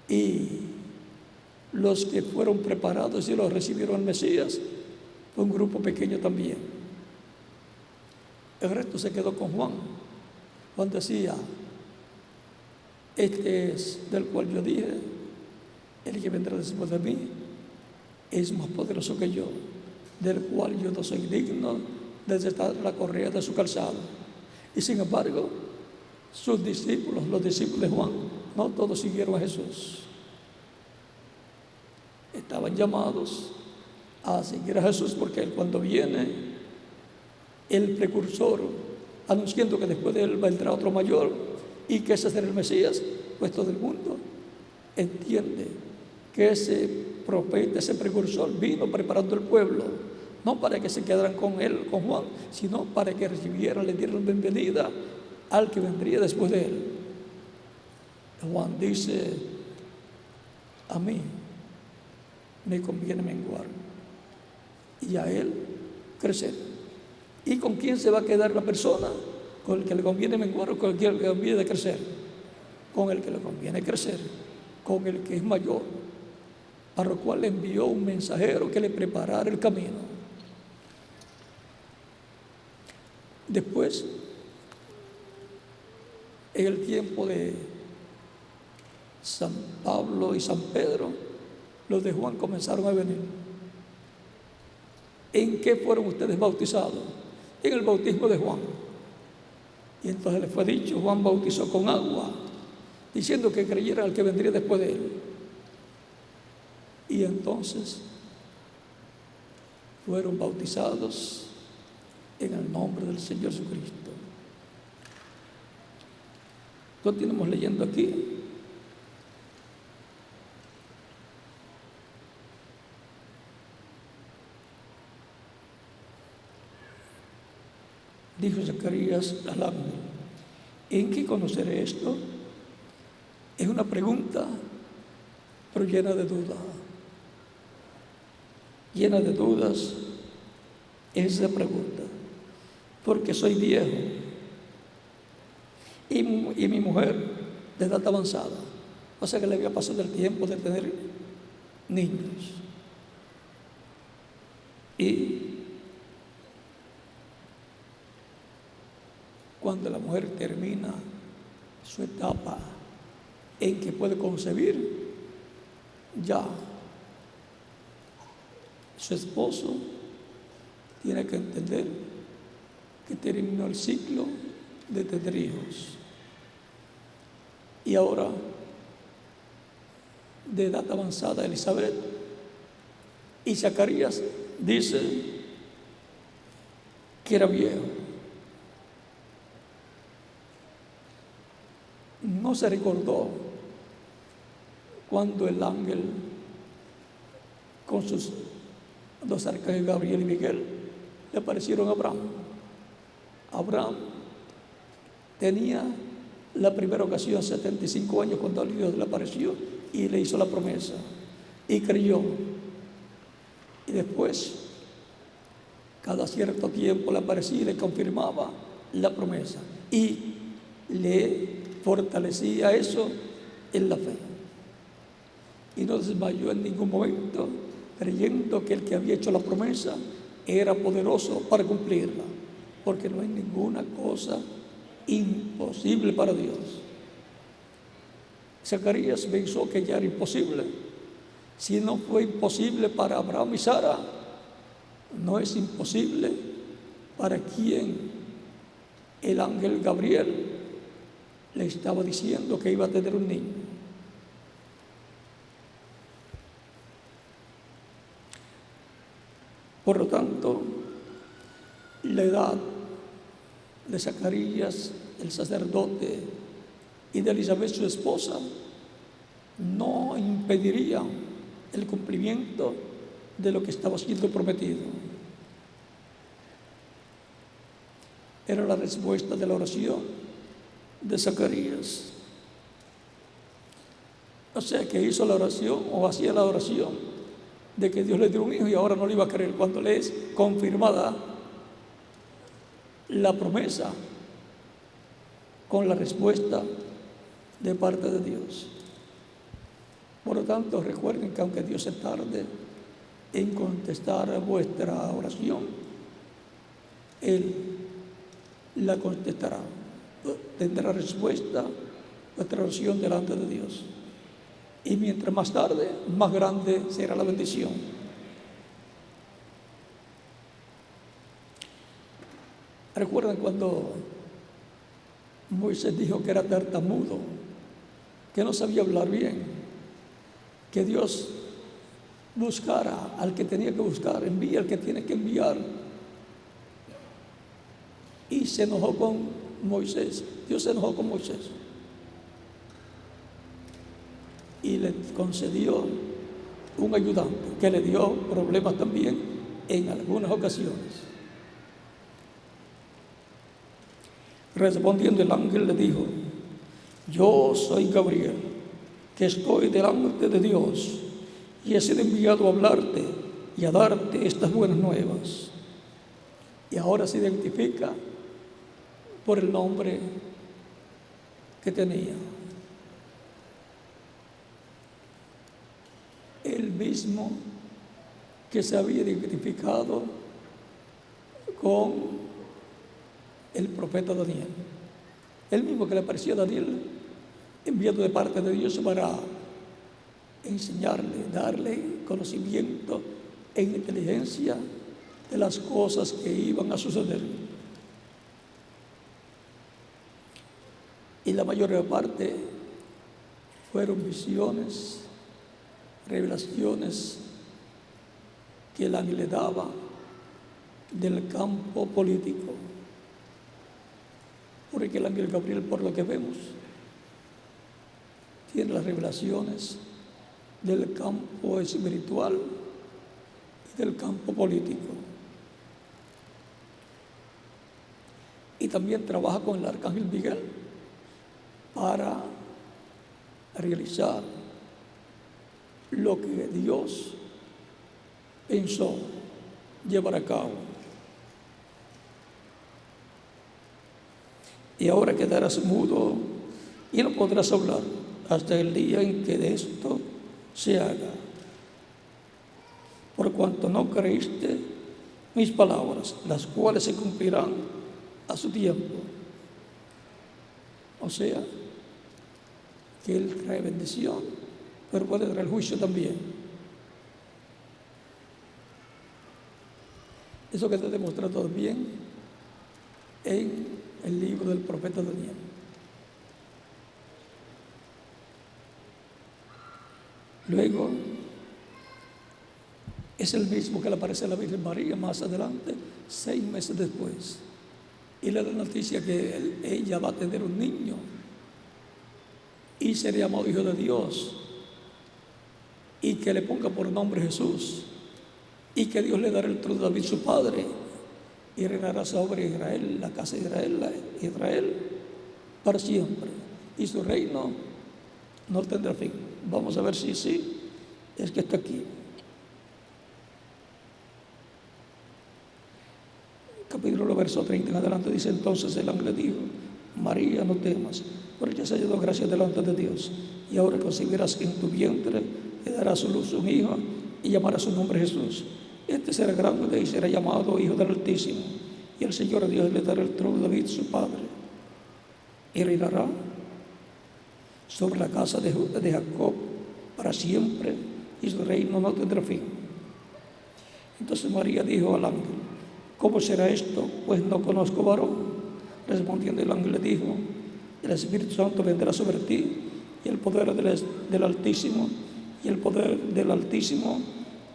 y los que fueron preparados y los recibieron al Mesías fue un grupo pequeño también. El resto se quedó con Juan. Juan decía: este es del cual yo dije, el que vendrá después de mí es más poderoso que yo, del cual yo no soy digno de desatar la correa de su calzado. Y sin embargo, sus discípulos, los discípulos de Juan, no todos siguieron a Jesús. Estaban llamados a seguir a Jesús, porque cuando viene el precursor anunciando que después de él vendrá otro mayor y que ese será el Mesías, pues todo el mundo entiende que ese profeta, ese precursor, vino preparando el pueblo no para que se quedaran con él, con Juan, sino para que recibieran, le dieran bienvenida al que vendría después de él. Juan dice: a mí me conviene menguar y a él crecer. ¿Y con quién se va a quedar la persona? ¿Con el que le conviene menguar o con el que le conviene crecer? Con el que le conviene crecer, con el que es mayor, para lo cual le envió un mensajero que le preparara el camino. Después, en el tiempo de San Pablo y San Pedro, los de Juan comenzaron a venir. ¿En qué fueron ustedes bautizados? En el bautismo de Juan. Y entonces les fue dicho: Juan bautizó con agua, diciendo que creyeran al que vendría después de él. Y entonces fueron bautizados en el nombre del Señor Jesucristo. Continuamos leyendo aquí. Dijo Zacarías al ángel: ¿en qué conoceré esto? Es una pregunta, pero llena de duda. Llena de dudas es esa pregunta, porque soy viejo y mi mujer de edad avanzada, o sea que le había pasado el tiempo de tener niños. Y cuando la mujer termina su etapa en que puede concebir, ya su esposo tiene que entender que terminó el ciclo de tener hijos. Y ahora, de edad avanzada, Elizabeth, y Zacarías dice que era viejo. No se recordó cuando el ángel con sus dos arcángeles, Gabriel y Miguel, le aparecieron a Abraham. Abraham tenía la primera ocasión 75 años cuando Dios le apareció y le hizo la promesa y creyó. Y después, cada cierto tiempo le aparecía y le confirmaba la promesa y le fortalecía eso en la fe. Y no desmayó en ningún momento, creyendo que el que había hecho la promesa era poderoso para cumplirla, porque no hay ninguna cosa imposible para Dios. Zacarías pensó que ya era imposible. Si no fue imposible para Abraham y Sara, no es imposible para quien el ángel Gabriel le estaba diciendo que iba a tener un niño. Por lo tanto, la edad de Zacarías, el sacerdote, y de Elizabeth, su esposa, no impediría el cumplimiento de lo que estaba siendo prometido. Era la respuesta de la oración de Zacarías. O sea que hizo la oración, o hacía la oración de que Dios le dio un hijo, y ahora no le iba a creer cuando le es confirmada la promesa con la respuesta de parte de Dios. Por lo tanto, recuerden que aunque Dios se tarde en contestar vuestra oración, Él la contestará. Tendrá respuesta vuestra oración delante de Dios. Y mientras más tarde, más grande será la bendición. ¿Recuerdan cuando Moisés dijo que era tartamudo, que no sabía hablar bien, que Dios buscara al que tenía que buscar, envía al que tiene que enviar? Y se enojó con Moisés. Dios se enojó con Moisés y le concedió un ayudante que le dio problemas también en algunas ocasiones. Respondiendo el ángel le dijo: yo soy Gabriel, que estoy delante de Dios, y he sido enviado a hablarte y a darte estas buenas nuevas. Y ahora se identifica por el nombre que tenía. El mismo que se había identificado con el profeta Daniel. El mismo que le apareció a Daniel, enviado de parte de Dios para enseñarle, darle conocimiento e inteligencia de las cosas que iban a suceder. Y la mayor parte fueron visiones, revelaciones que el ángel le daba del campo político. Porque el ángel Gabriel, por lo que vemos, tiene las revelaciones del campo espiritual y del campo político. Y también trabaja con el arcángel Miguel para realizar lo que Dios pensó llevar a cabo. Y ahora quedarás mudo y no podrás hablar hasta el día en que de esto se haga, por cuanto no creíste mis palabras, las cuales se cumplirán a su tiempo. O sea, que Él trae bendición, pero puede traer juicio también. Eso queda demostrado también en el libro del profeta Daniel. Luego, es el mismo que le aparece a la Virgen María más adelante, 6 meses después, y le da la noticia que ella va a tener un niño y será llamado Hijo de Dios, y que le ponga por nombre Jesús, y que Dios le dará el trono de David su padre, y reinará sobre Israel, la casa de Israel para siempre, y su reino no tendrá fin. Vamos a ver si sí, es que está aquí. Capítulo verso 30 en adelante dice: entonces el ángel dijo: María, no temas, porque has hallado gracia delante de Dios, y ahora concebirás en tu vientre, y darás a luz un hijo, y llamarás su nombre Jesús. Este será grande y será llamado Hijo del Altísimo, y el Señor Dios le dará el trono de David su padre, y reinará sobre la casa de Jacob para siempre, y su reino no tendrá fin. Entonces María dijo al ángel: ¿cómo será esto? Pues no conozco varón. Respondiendo el ángel le dijo: el Espíritu Santo vendrá sobre ti, y el poder del Altísimo,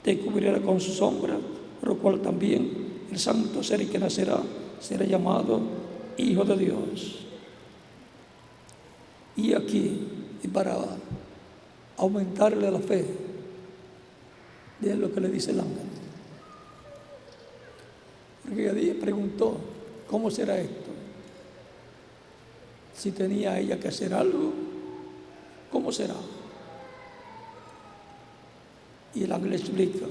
te cubrirá con su sombra, por lo cual también el santo ser que nacerá será llamado Hijo de Dios. Y aquí, y para aumentarle la fe, de lo que le dice el ángel. Porque ella preguntó: ¿cómo será esto? Si tenía ella que hacer algo, ¿cómo será? Y el ángel explica: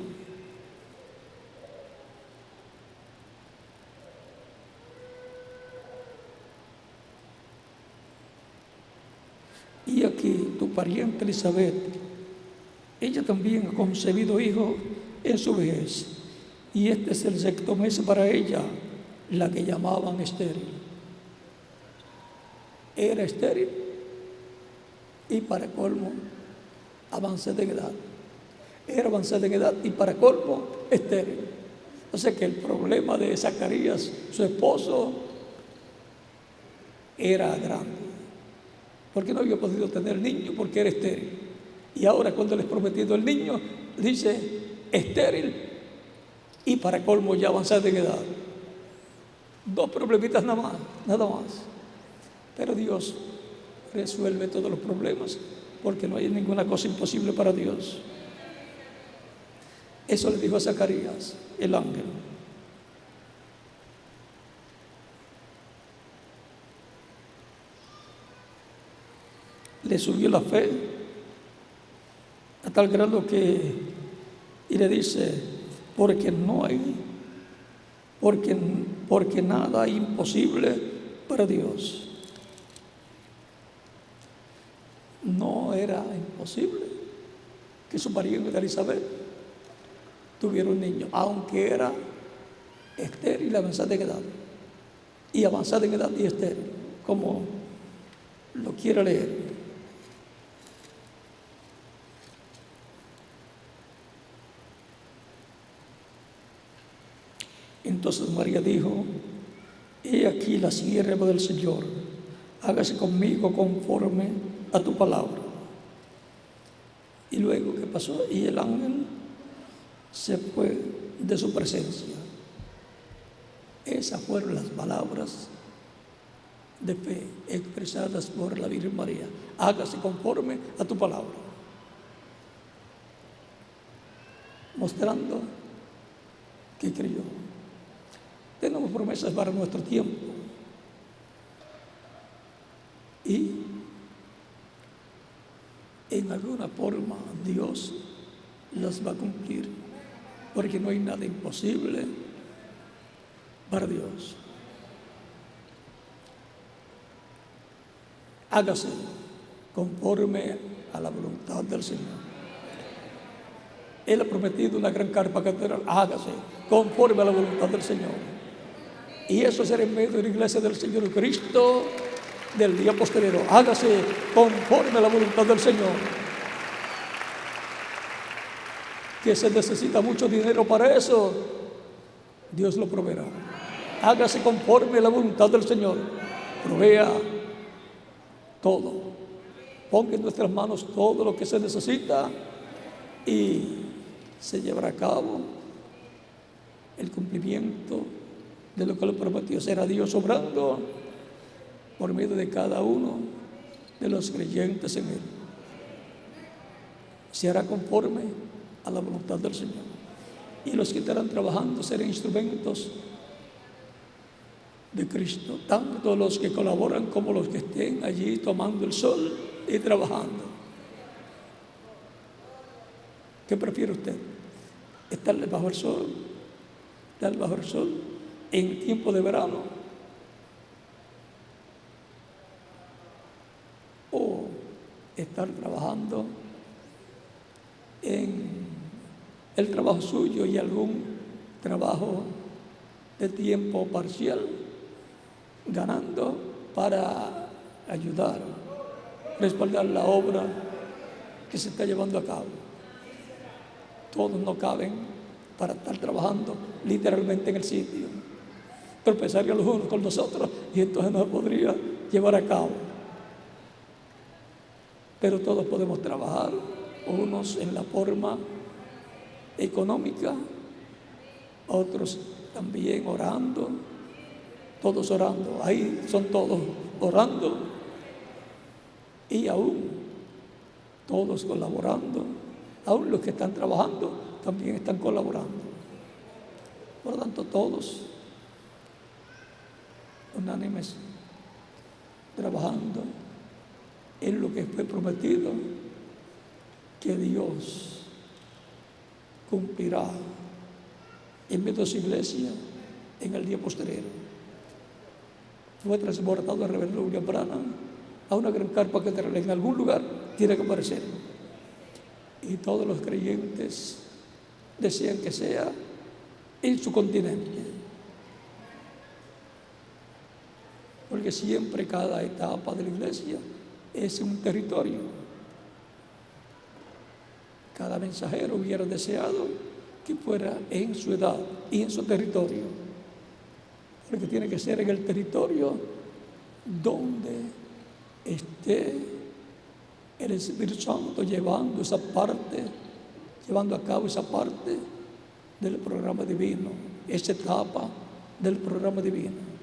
y aquí tu pariente Elizabeth, ella también ha concebido hijo en su vejez, y este es el 6º mes para ella, la que llamaban estéril. Era estéril y para colmo avanzada en edad. Era avanzada en edad y para colmo estéril. O sea que el problema de Zacarías, su esposo, era grande, porque no había podido tener niño porque era estéril. Y ahora, cuando les prometido el niño, dice estéril y para colmo ya avanzada en edad. 2 problemitas nada más. Pero Dios resuelve todos los problemas, porque no hay ninguna cosa imposible para Dios. Eso le dijo a Zacarías, el ángel. Le subió la fe a tal grado que, y le dice, porque no hay, porque nada es imposible para Dios. No era imposible que su pariente de Elizabeth tuviera un niño, aunque era estéril, avanzada en edad, y estéril, como lo quiera leer. Entonces María dijo, he aquí la sierva del Señor, hágase conmigo conforme a tu palabra. Y luego, ¿qué pasó? Y el ángel se fue de su presencia. Esas fueron las palabras de fe expresadas por la Virgen María. Hágase conforme a tu palabra. Mostrando que creyó. Tenemos promesas para nuestro tiempo. Y en alguna forma Dios las va a cumplir, porque no hay nada imposible para Dios. Hágase conforme a la voluntad del Señor. Él ha prometido una gran carpa catedral. Hágase conforme a la voluntad del Señor. Y eso será en medio de la iglesia del Señor Cristo del día posterior. Hágase conforme a la voluntad del Señor. Que se necesita mucho dinero para eso, Dios lo proveerá. Hágase conforme a la voluntad del Señor. Provea todo. Ponga en nuestras manos todo lo que se necesita y se llevará a cabo el cumplimiento de lo que le prometió. Será Dios obrando por medio de cada uno de los creyentes en Él. Se hará conforme a la voluntad del Señor. Y los que estarán trabajando serán instrumentos de Cristo, tanto los que colaboran como los que estén allí tomando el sol y trabajando. ¿Qué prefiere usted? ¿Estar bajo el sol? ¿Estar bajo el sol en tiempo de verano? ¿O estar trabajando en el trabajo suyo y algún trabajo de tiempo parcial, ganando para ayudar, respaldar la obra que se está llevando a cabo? Todos no caben para estar trabajando literalmente en el sitio. Tropezarían los unos con los otros y entonces no se podría llevar a cabo. Pero todos podemos trabajar, unos en la forma económica, otros también orando, todos orando, ahí son todos orando y aún todos colaborando, aún los que están trabajando también están colaborando. Por lo tanto, todos unánimes trabajando en lo que fue prometido, que Dios cumplirá en medio de su iglesia en el día posterior. Fue transportado el reverendo William Branham a una gran carpa catedral. En algún lugar tiene que aparecer. Y todos los creyentes desean que sea en su continente. Porque siempre cada etapa de la iglesia es un territorio. Cada mensajero hubiera deseado que fuera en su edad y en su territorio. Porque tiene que ser en el territorio donde esté el Espíritu Santo llevando a cabo esa parte del programa divino, esa etapa del programa divino.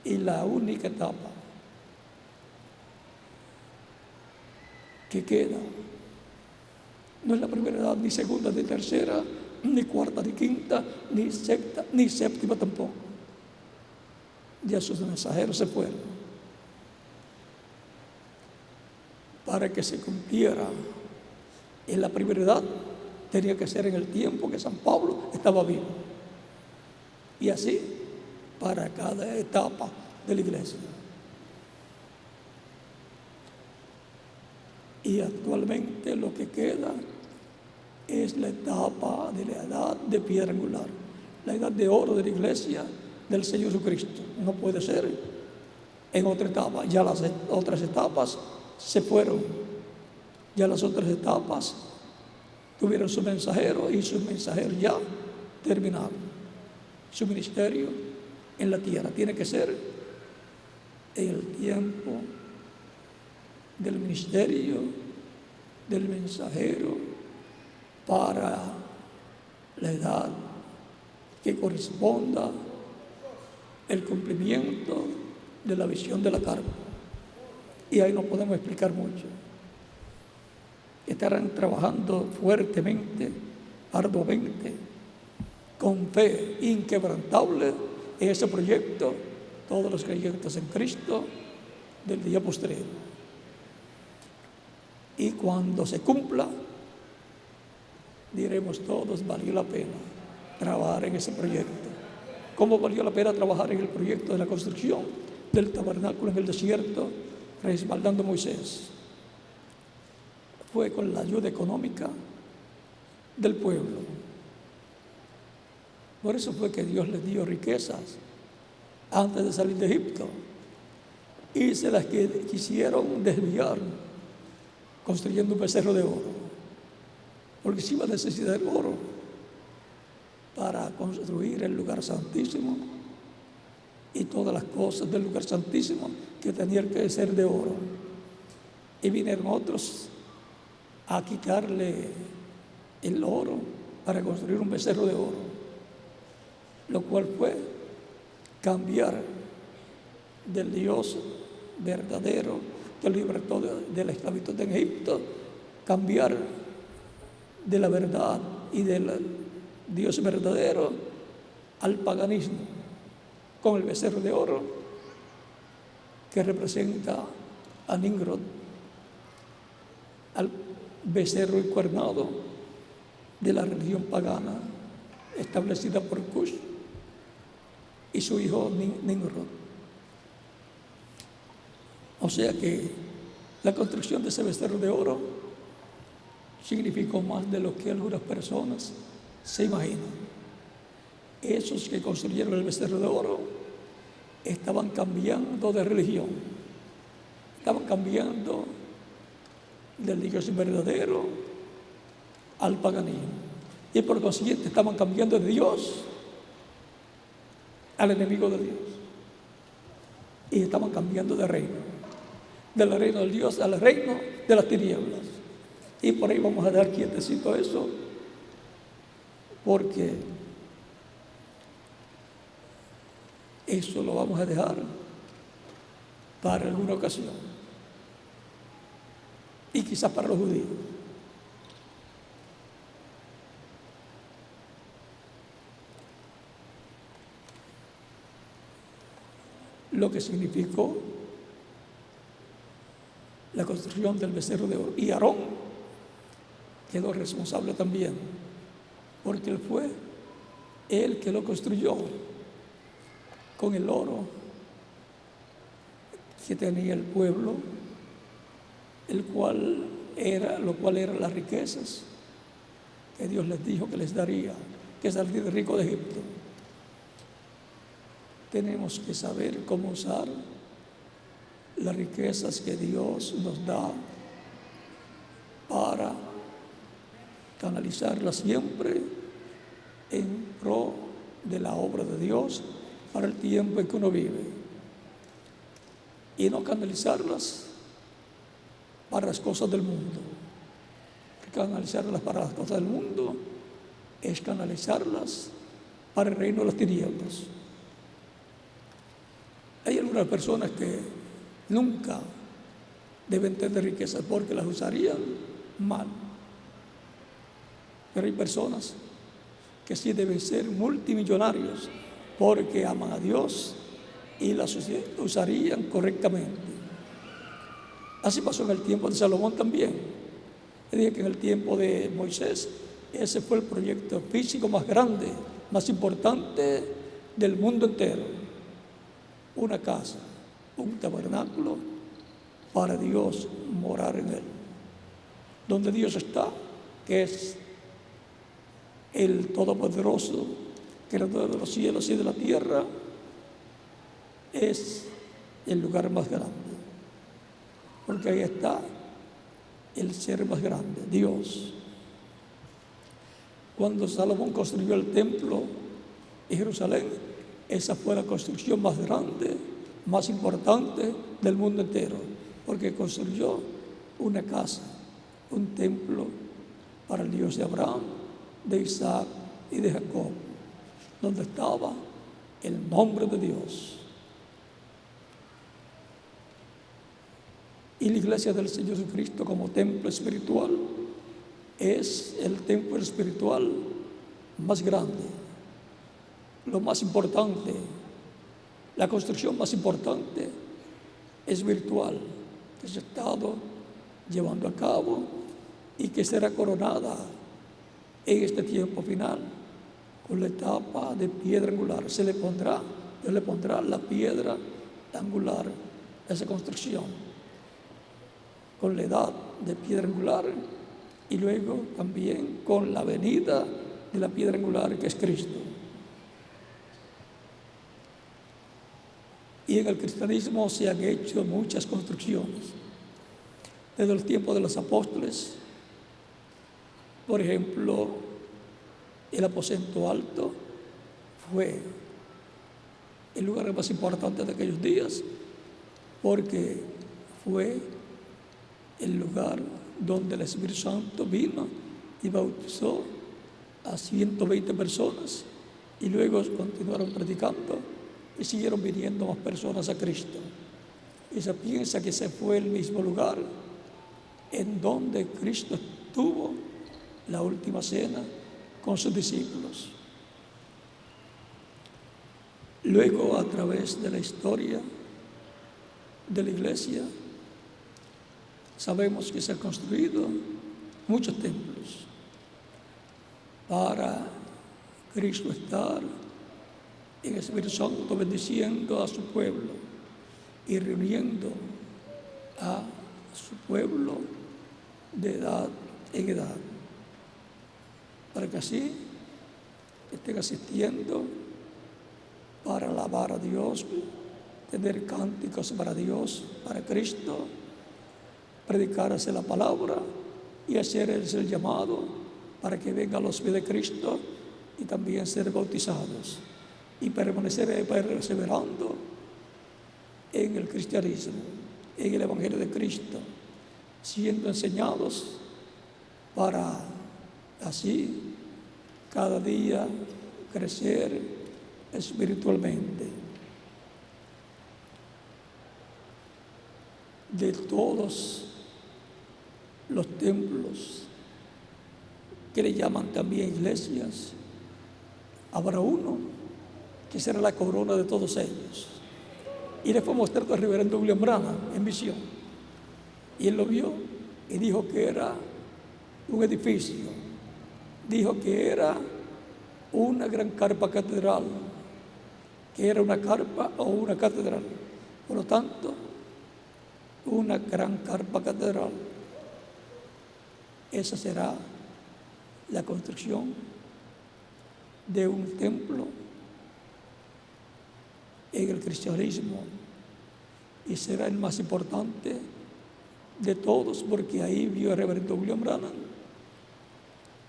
Y la única etapa que queda No es la primera edad, ni segunda, ni tercera, ni cuarta, ni quinta, ni sexta, ni séptima tampoco. Ya sus mensajeros se fueron. Para que se cumpliera en la primera edad, tenía que ser en el tiempo que San Pablo estaba vivo. Y así para cada etapa de la iglesia. Y actualmente lo que queda es la etapa de la edad de piedra angular, la edad de oro de la iglesia del Señor Jesucristo. No puede ser en otra etapa. Ya las otras etapas se fueron. Ya las otras etapas tuvieron su mensajero y sus mensajeros ya terminaron su ministerio en la tierra. Tiene que ser en el tiempo del ministerio del mensajero para la edad que corresponda el cumplimiento de la visión de la carpa. Y ahí no podemos explicar mucho. Estarán trabajando fuertemente, arduamente, con fe inquebrantable en ese proyecto, todos los creyentes en Cristo del día posterior. Y cuando se cumpla, diremos todos, valió la pena trabajar en ese proyecto. ¿Cómo valió la pena trabajar en el proyecto de la construcción del tabernáculo en el desierto, respaldando a Moisés? Fue con la ayuda económica del pueblo. Por eso fue que Dios les dio riquezas antes de salir de Egipto. Y se las quisieron desviar construyendo un becerro de oro. Porque se iba a necesitar oro para construir el lugar santísimo y todas las cosas del lugar santísimo que tenían que ser de oro. Y vinieron otros a quitarle el oro para construir un becerro de oro, lo cual fue cambiar del Dios verdadero que libertó de la esclavitud en Egipto, cambiar de la verdad y del Dios verdadero al paganismo, con el becerro de oro que representa a Nimrod, al becerro encuernado de la religión pagana establecida por Cush y su hijo Nimrod. O sea que la construcción de ese becerro de oro significó más de lo que algunas personas se imaginan. Esos que construyeron el becerro de oro estaban cambiando de religión, estaban cambiando del Dios verdadero al paganismo, y por consiguiente estaban cambiando de Dios al enemigo de Dios, y estaban cambiando de reino, del reino del Dios al reino de las tinieblas. Y por ahí vamos a dar quietecito eso, porque eso lo vamos a dejar para alguna ocasión, y quizás para los judíos. Lo que significó la construcción del becerro de oro. Y Aarón quedó responsable también, porque él fue el que lo construyó con el oro que tenía el pueblo, lo cual eran las riquezas que Dios les dijo que les daría, que salir rico de Egipto. Tenemos que saber cómo usar las riquezas que Dios nos da para canalizarlas siempre en pro de la obra de Dios para el tiempo en que uno vive, y no canalizarlas para las cosas del mundo. Canalizarlas para las cosas del mundo es canalizarlas para el reino de las tinieblas. Hay algunas personas que nunca deben tener riquezas porque las usarían mal. Pero hay personas que sí deben ser multimillonarios porque aman a Dios y la usarían correctamente. Así pasó en el tiempo de Salomón también. Le dije que en el tiempo de Moisés, ese fue el proyecto físico más grande, más importante del mundo entero. Una casa, un tabernáculo para Dios morar en él. Donde Dios está, que es el Todopoderoso, Creador de los cielos y de la tierra, es el lugar más grande. Porque ahí está el ser más grande, Dios. Cuando Salomón construyó el templo en Jerusalén, esa fue la construcción más grande, más importante del mundo entero, porque construyó una casa, un templo para el Dios de Abraham, de Isaac y de Jacob, donde estaba el nombre de Dios. Y la iglesia del Señor Jesucristo como templo espiritual es el templo espiritual más grande, lo más importante, la construcción más importante espiritual que se ha estado llevando a cabo y que será coronada en este tiempo final con la etapa de piedra angular. Dios le pondrá la piedra angular a esa construcción, con la edad de piedra angular y luego también con la venida de la piedra angular que es Cristo. Y en el cristianismo se han hecho muchas construcciones desde el tiempo de los apóstoles. Por ejemplo, el aposento alto fue el lugar más importante de aquellos días porque fue el lugar donde el Espíritu Santo vino y bautizó a 120 personas y luego continuaron predicando y siguieron viniendo más personas a Cristo. Y se piensa que ese fue el mismo lugar en donde Cristo tuvo la última cena con sus discípulos. Luego, a través de la historia de la iglesia, sabemos que se han construido muchos templos para Cristo estar en el Espíritu Santo bendiciendo a su pueblo y reuniendo a su pueblo de edad en edad, para que así estén asistiendo para alabar a Dios, tener cánticos para Dios, para Cristo, predicarse la palabra y hacer el llamado para que vengan a los pies de Cristo y también ser bautizados y permanecer perseverando en el cristianismo, en el Evangelio de Cristo, siendo enseñados para así cada día crecer espiritualmente. De todos los templos que le llaman también iglesias, habrá uno que será la corona de todos ellos. Y le fue mostrado al reverendo William Branham en visión. Y él lo vio y dijo que era un edificio, dijo que era una gran carpa catedral, que era una carpa o una catedral. Por lo tanto, una gran carpa catedral. Esa será la construcción de un templo en el cristianismo y será el más importante de todos, porque ahí vio el reverendo William Branham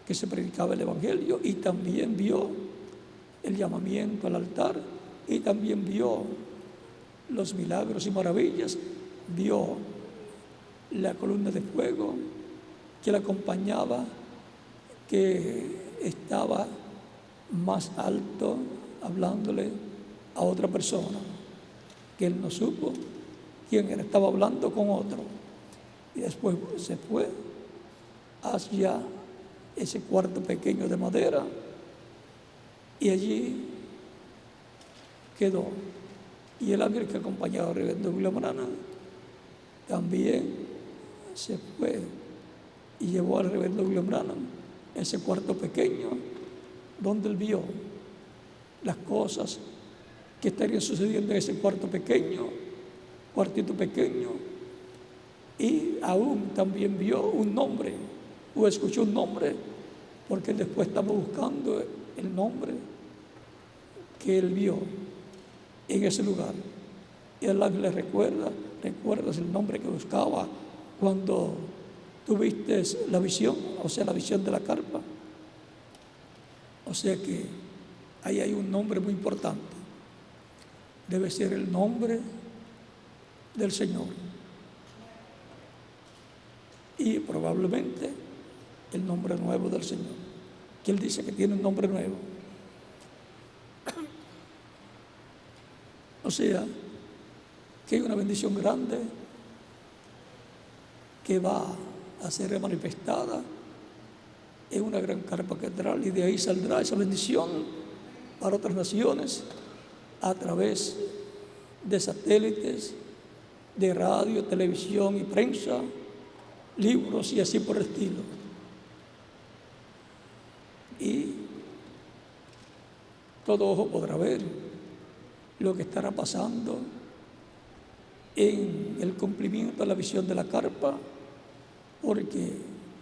que se predicaba el Evangelio y también vio el llamamiento al altar y también vio los milagros y maravillas, vio la columna de fuego que le acompañaba, que estaba más alto hablándole a otra persona, que él no supo quién era, estaba hablando con otro. Y después se fue hacia ese cuarto pequeño de madera, y allí quedó. Y el ángel que acompañaba al reverendo William Branham también se fue y llevó al reverendo William Branham ese cuarto pequeño donde él vio las cosas que estarían sucediendo en ese cuartito pequeño, y aún también vio un nombre, o escuchó un nombre, porque él después estaba buscando el nombre que él vio en ese lugar. Y el ángel le recuerdas el nombre que buscaba cuando tuviste la visión, o sea, la visión de la carpa. O sea que ahí hay un nombre muy importante. Debe ser el nombre del Señor. Y probablemente el nombre nuevo del Señor, que Él dice que tiene un nombre nuevo. O sea, que hay una bendición grande que va a ser manifestada en una gran carpa catedral, y de ahí saldrá esa bendición para otras naciones a través de satélites, de radio, televisión y prensa, libros y así por el estilo. Y todo ojo podrá ver lo que estará pasando en el cumplimiento de la visión de la carpa, porque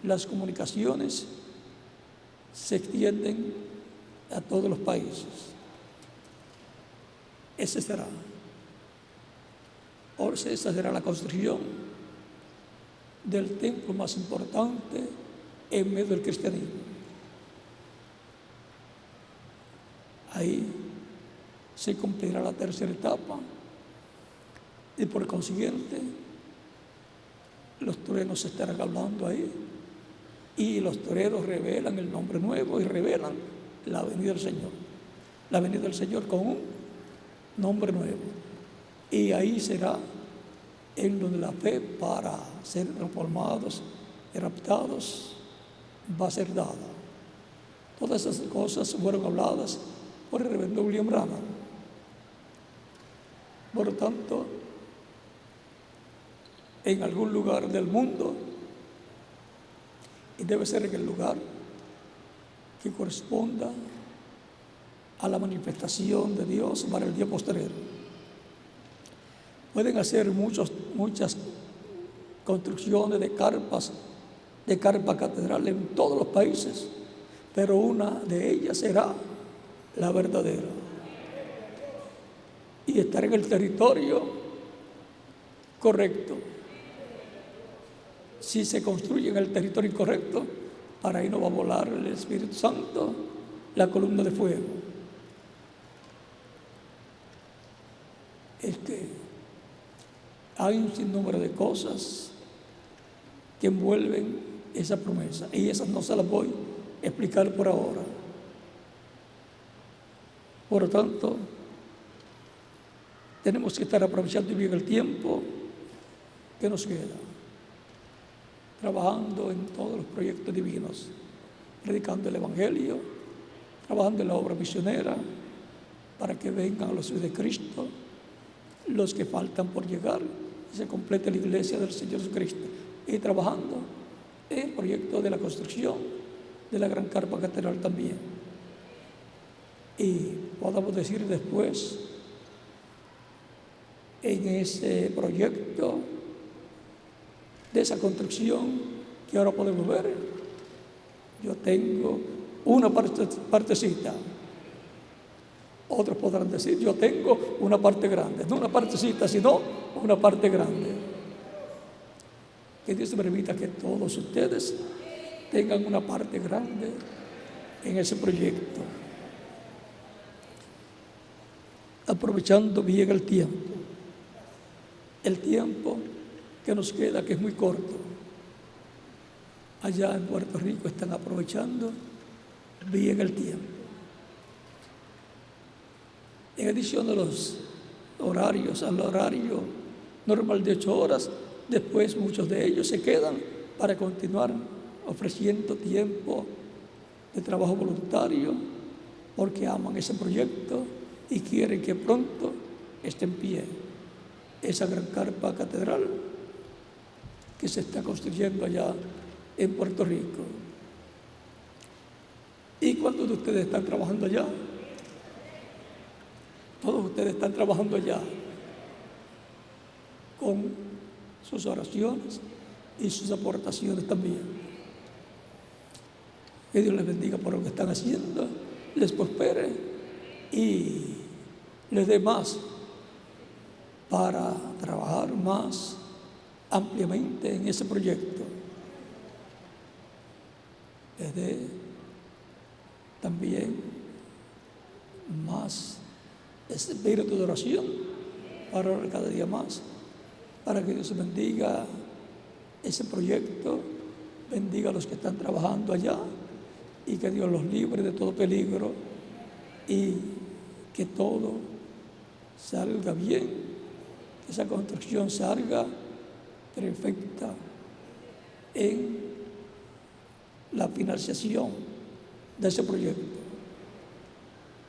las comunicaciones se extienden a todos los países. Esa será la construcción del templo más importante en medio del cristianismo. Ahí se cumplirá la tercera etapa, y por consiguiente los truenos se estarán hablando ahí, y los toreros revelan el nombre nuevo y revelan la venida del Señor. La venida del Señor con un nombre nuevo. Y ahí será en donde la fe para ser transformados y raptados va a ser dada. Todas esas cosas fueron habladas por el reverendo William Branham. Por lo tanto, en algún lugar del mundo, y debe ser en el lugar que corresponda a la manifestación de Dios para el día posterior. Pueden hacer muchas construcciones de carpa catedral en todos los países, pero una de ellas será la verdadera. Y estar en el territorio correcto. Si se construye en el territorio incorrecto, para ahí no va a volar el Espíritu Santo, la columna de fuego. Hay un sinnúmero de cosas que envuelven esa promesa, y esas no se las voy a explicar por ahora. Por lo tanto, tenemos que estar aprovechando bien el tiempo que nos queda, trabajando en todos los proyectos divinos, predicando el Evangelio, trabajando en la obra misionera, para que vengan a los hijos de Cristo los que faltan por llegar y se complete la iglesia del Señor Jesucristo, y trabajando en el proyecto de la construcción de la gran carpa catedral también. Y podamos decir después, en ese proyecto de esa construcción que ahora podemos ver, yo tengo una partecita. Otros podrán decir, yo tengo una parte grande, no una partecita, sino una parte grande. Que Dios permita que todos ustedes tengan una parte grande en ese proyecto. Aprovechando bien el tiempo que nos queda, que es muy corto. Allá en Puerto Rico están aprovechando bien el tiempo. En adición de los horarios, al horario normal de 8 horas, después muchos de ellos se quedan para continuar ofreciendo tiempo de trabajo voluntario, porque aman ese proyecto y quieren que pronto esté en pie esa gran carpa catedral que se está construyendo allá en Puerto Rico. ¿Y cuántos de ustedes están trabajando allá? Todos ustedes están trabajando allá con sus oraciones y sus aportaciones también. Que Dios les bendiga por lo que están haciendo, les prospere y les dé más para trabajar más ampliamente en ese proyecto. Les dé también más espíritu de oración para orar cada día más, para que Dios bendiga ese proyecto, bendiga a los que están trabajando allá y que Dios los libre de todo peligro y que todo salga bien, que esa construcción salga perfecta en la financiación de ese proyecto.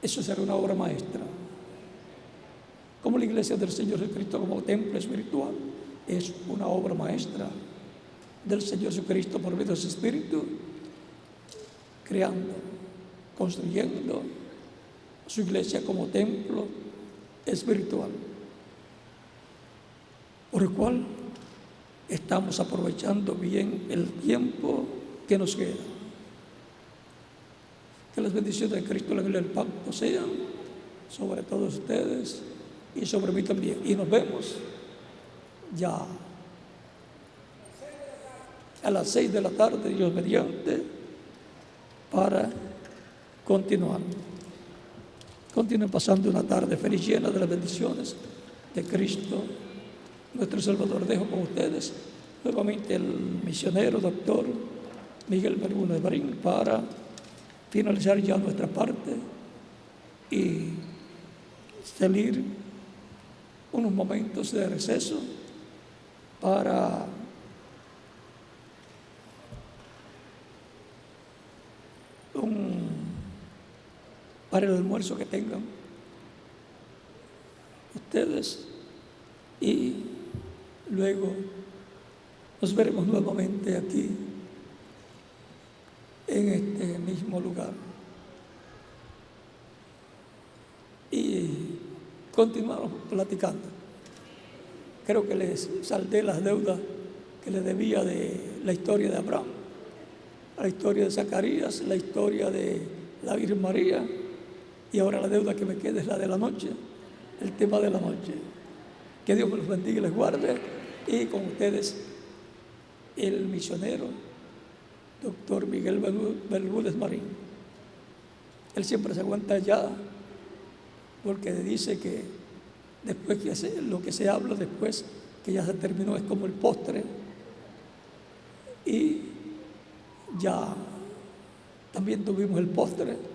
Eso será una obra maestra. Como la iglesia del Señor Jesucristo, como templo espiritual, es una obra maestra del Señor Jesucristo por medio de su Espíritu, creando, construyendo su iglesia como templo espiritual, por el cual estamos aprovechando bien el tiempo que nos queda. Que las bendiciones de Cristo, la gloria del pacto, sean sobre todos ustedes y sobre mí también. Y nos vemos ya a las 6 de la tarde, Dios mediante, para continuar. Continúen pasando una tarde feliz, llena de las bendiciones de Cristo, nuestro Salvador. Dejo con ustedes nuevamente el misionero, doctor Miguel Bermúdez Marín, para finalizar ya nuestra parte y salir unos momentos de receso para el almuerzo que tengan ustedes, y luego nos veremos nuevamente aquí en este mismo lugar y continuamos platicando. Creo que les saldé las deudas que les debía de la historia de Abraham, la historia de Zacarías, la historia de la Virgen María, y ahora la deuda que me queda es la de la noche, el tema de la noche. Que Dios me los bendiga y les guarde. Y con ustedes el misionero doctor Miguel Bermúdez Marín. Él siempre se aguanta allá porque dice que después que lo que se habla después que ya se terminó es como el postre, y ya también tuvimos el postre.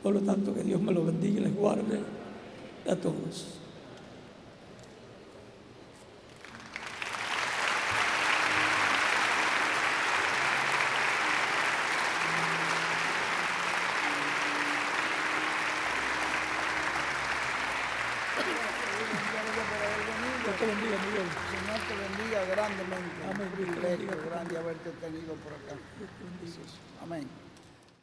Por lo tanto, que Dios me los bendiga y les guarde a todos. Dios te bendiga, Miguel. Señor te bendiga grandemente. Amén. Un privilegio grande haberte tenido por acá. Amén.